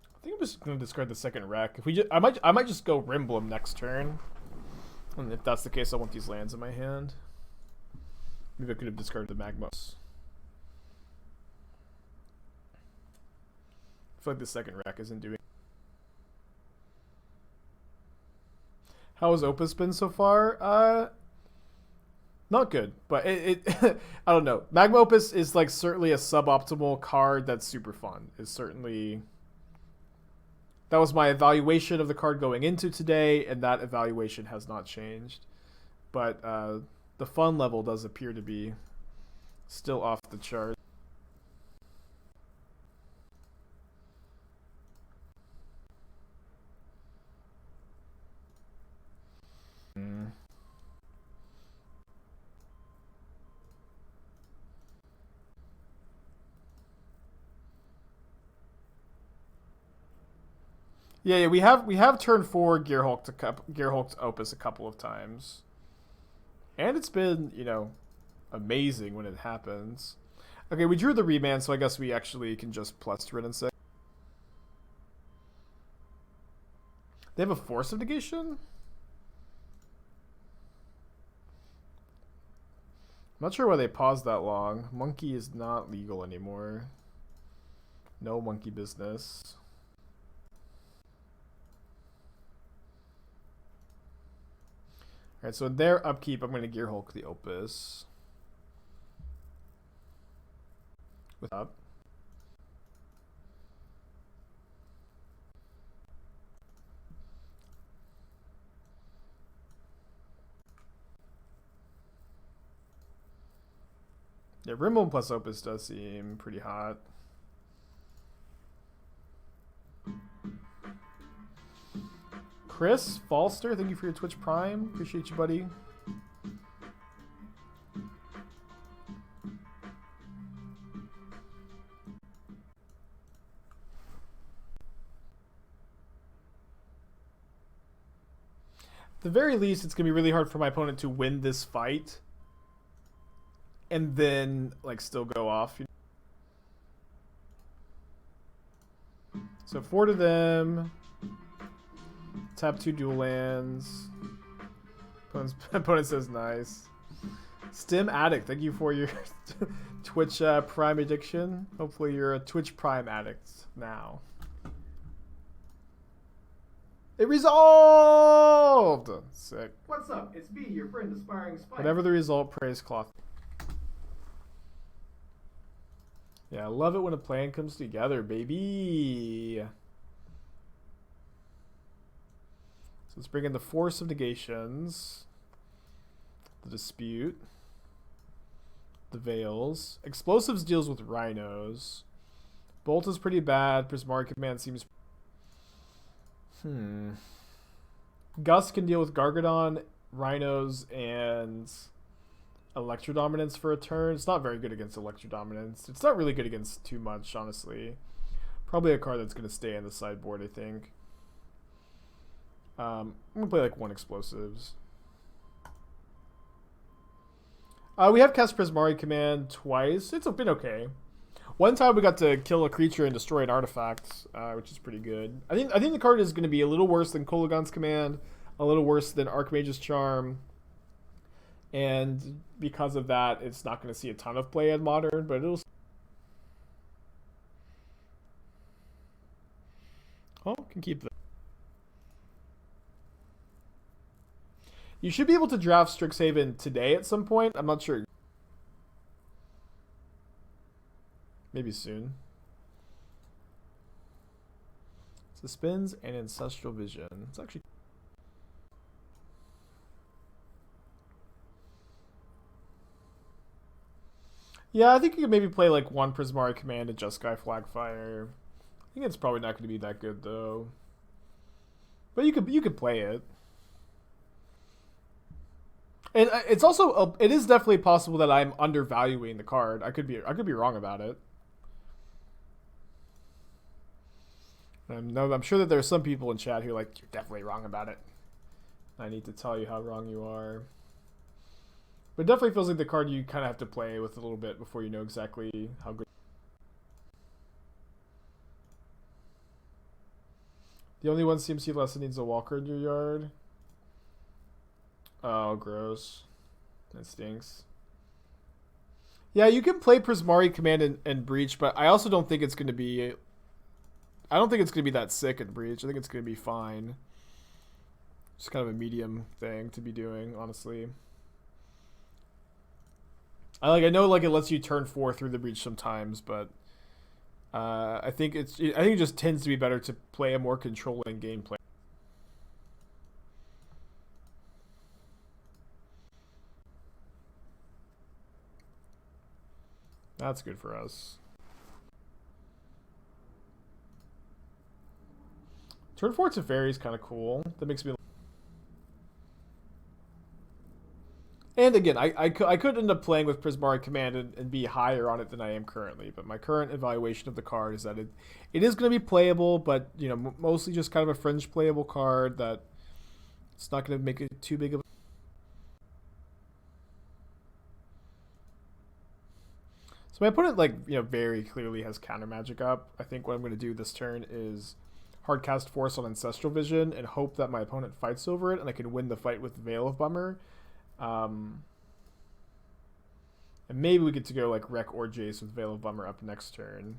I think I'm just gonna discard the second rack. If we I might just go Rimblem next turn. And if that's the case, I want these lands in my hand. Maybe I could have discarded the Magmas. I feel like the second rack isn't doing. How has Opus been so far? Not good, but it I don't know. Magma Opus is like certainly a suboptimal card that's super fun. Is certainly. That was my evaluation of the card going into today, and that evaluation has not changed. But the fun level does appear to be still off the chart. Yeah, we have turn 4 Gearhulk to Opus a couple of times, and it's been amazing when it happens. Okay, we drew the Remand, so I guess we actually can just plus Wrenn and Six. They have a Force of Negation? I'm not sure why they paused that long. Monkey is not legal anymore. No monkey business. Alright, so in their upkeep, I'm going to Gearhulk the Opus. With up. Yeah, Remand plus Opus does seem pretty hot. Chris Falster, thank you for your Twitch Prime. Appreciate you, buddy. At the very least, it's going to be really hard for my opponent to win this fight and then, like, still go off. So 4 to them. Tap 2 dual lands. Opponent says nice. Stim Addict, thank you for your Twitch Prime addiction. Hopefully you're a Twitch Prime addict now. It resolved! Sick. What's up? It's me, your friend Aspiring Spider. Whatever the result, praise cloth. Yeah, I love it when a plan comes together, baby. So let's bring in the Force of Negations, the Dispute, the Veils. Explosives deals with Rhinos. Bolt is pretty bad. Prismari Command seems... Gust can deal with Gargadon, Rhinos, and Electrodominance for a turn. It's not very good against Electrodominance. It's not really good against too much, honestly. Probably a card that's going to stay in the sideboard, I think. I'm going to play like 1 Explosives. We have cast Prismari Command twice. It's been okay. One time we got to kill a creature and destroy an artifact, which is pretty good. I think the card is going to be a little worse than Kolaghan's Command, a little worse than Archmage's Charm, and because of that, it's not going to see a ton of play in Modern, but it'll... Oh, can keep that. You should be able to draft Strixhaven today at some point. I'm not sure. Maybe soon. Suspends and Ancestral Vision. It's actually... Yeah, I think you could maybe play like 1 Prismari Command and Just Sky Flagfire. I think it's probably not going to be that good though. But you could play it. And it's also it is definitely possible that I'm undervaluing the card. I could be wrong about it. I'm sure that there are some people in chat who are like, you're definitely wrong about it. I need to tell you how wrong you are. But it definitely feels like the card you kind of have to play with a little bit before you know exactly how good. The only one CMC lesson needs a walker in your yard. Oh, gross. That stinks. Yeah, you can play Prismari Command and Breach, but I also don't think it's going to be... I don't think it's going to be that sick in Breach. I think it's going to be fine. Just kind of a medium thing to be doing, honestly. I know like it lets you turn 4 through the Breach sometimes, but I think it just tends to be better to play a more controlling gameplay. That's good for us. Turn 4 to Fairy is kind of cool. That makes me... And again, I could end up playing with Prismari Command and be higher on it than I am currently, but my current evaluation of the card is that it is going to be playable, but you know, mostly just kind of a fringe playable card that it's not going to make it too big of a... So my opponent, like, you know, very clearly has counter magic up. I think what I'm going to do this turn is hardcast Force on Ancestral Vision and hope that my opponent fights over it and I can win the fight with Veil of Bummer. And maybe we get to go like Wreck or Jace with Veil of Bummer up next turn.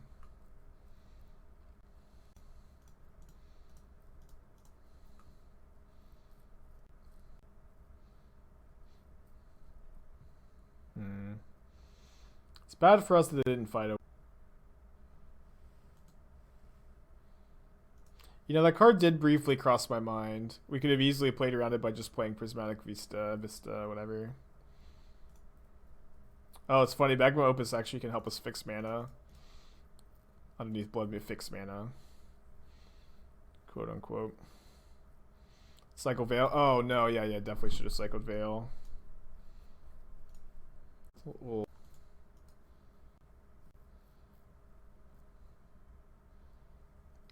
It's bad for us that they didn't fight over. You know, that card did briefly cross my mind. We could have easily played around it by just playing Prismatic Vista, whatever. Oh, it's funny. Magma Opus actually can help us fix mana. Underneath Blood, we fix mana. Quote unquote. Cycle Veil. Oh, no. Yeah, definitely should have cycled Veil.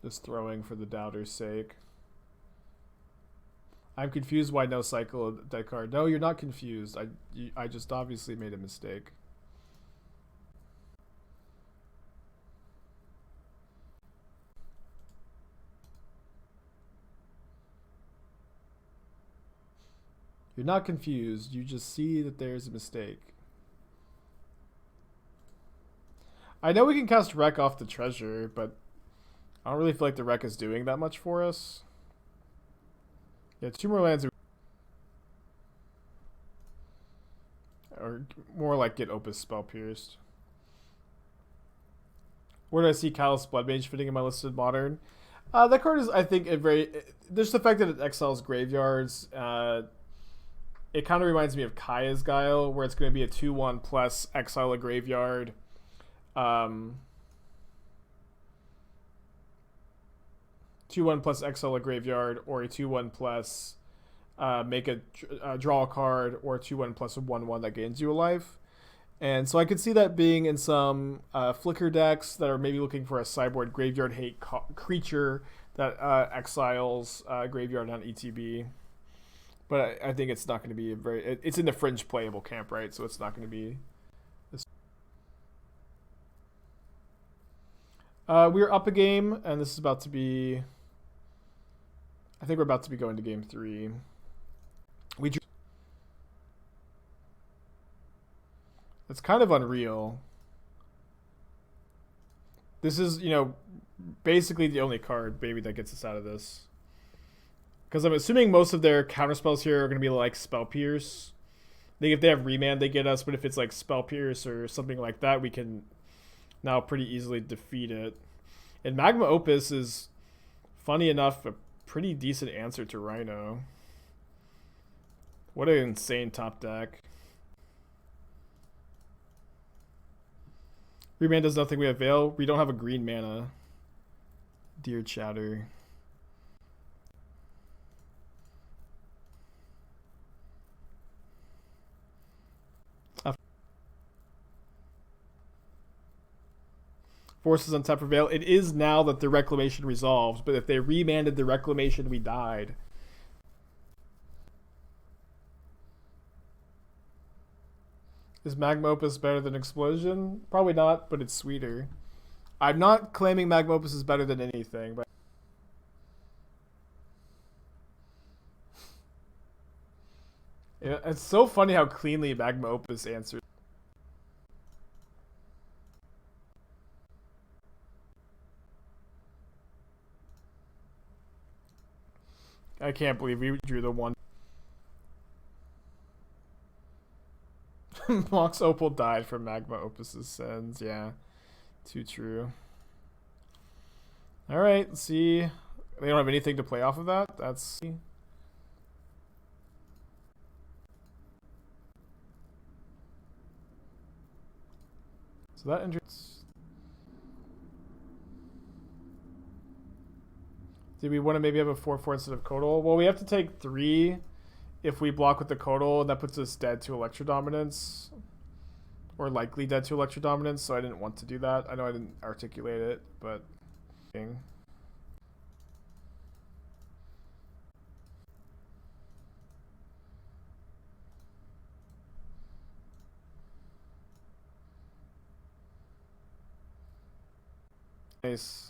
Just throwing for the doubter's sake. I'm confused why no cycle of that card. No, you're not confused. I just obviously made a mistake. You're not confused. You just see that there's a mistake. I know we can cast Wreck off the treasure, but I don't really feel like the Wreck is doing that much for us. Yeah, 2 more lands or more like get Opus Spell Pierced. Where do I see Callous Bloodmage fitting in my listed modern? That card is, I think, there's the fact that it exiles graveyards. It kind of reminds me of Kaya's Guile, where it's going to be a 2/1 plus exile a graveyard. 2/1 plus exile a graveyard, or a 2/1 plus make a draw a card, or a 2/1 plus a 1/1 that gains you a life. And so I could see that being in some Flicker decks that are maybe looking for a sideboard graveyard hate creature that exiles graveyard on ETB. But I think it's not going to be it's in the fringe playable camp, right? So it's not going to be. We're up a game, and this is about to be. I think we're about to be going to game 3. It's kind of unreal. This is, basically the only card, maybe, that gets us out of this. Because I'm assuming most of their counterspells here are going to be like Spell Pierce. I think if they have Remand, they get us, but if it's like Spell Pierce or something like that, we can now pretty easily defeat it. And Magma Opus is, funny enough, a pretty decent answer to Rhino. What an insane top deck. Remand does nothing. We have Veil. We don't have a green mana. Dear chatter. Forces on top of Veil. It is now that the Reclamation resolved, but if they remanded the Reclamation, we died. Is Magma Opus better than Explosion? Probably not, but it's sweeter. I'm not claiming Magma Opus is better than anything, but it's so funny how cleanly Magma Opus answers. I can't believe we drew the one. Mox Opal died from Magma Opus's sins. Yeah, too true. All right, let's see. They don't have anything to play off of that. That's. So that enters. Did we want to maybe have a 4/4 instead of Coatl? Well, we have to take 3 if we block with the Coatl, and that puts us dead to Electrodominance. Or likely dead to Electrodominance, so I didn't want to do that. I know I didn't articulate it, but... Nice.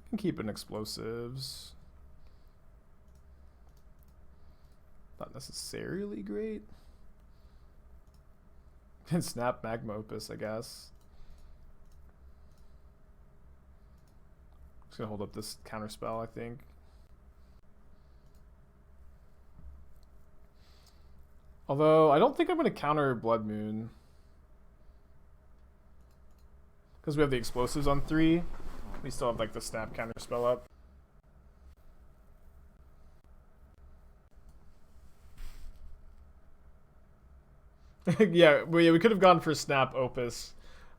can keep in explosives. Not necessarily great. And snap Magma Opus, I guess. Just gonna hold up this counter spell, I think. Although I don't think I'm gonna counter Blood Moon. Because we have the explosives on 3. We still have like the snap counter spell up. Yeah, we could have gone for snap Opus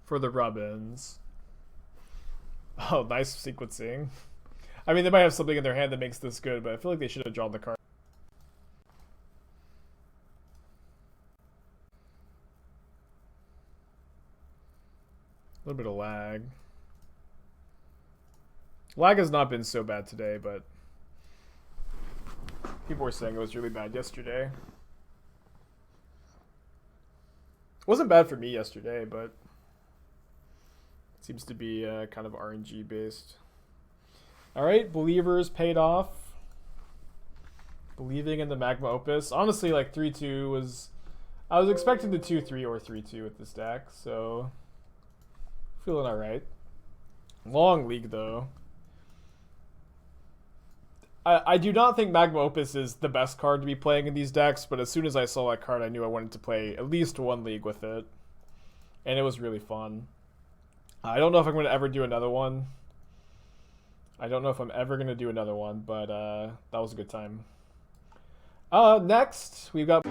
for the Rubbins. Oh, nice sequencing. I mean, they might have something in their hand that makes this good, but I feel like they should have drawn the card. A little bit of lag. Lag has not been so bad today, but people were saying it was really bad yesterday. It wasn't bad for me yesterday, but it seems to be kind of RNG based. Alright, Believers paid off. Believing in the Magma Opus. Honestly, like 3-2 was... I was expecting the 2-3 or 3-2 with this deck, so... Feeling alright. Long league, though. I do not think Magma Opus is the best card to be playing in these decks, but as soon as I saw that card, I knew I wanted to play at least one league with it. And it was really fun. I don't know if I'm going to ever do another one. I don't know if I'm ever going to do another one, but that was a good time. Next, we've got...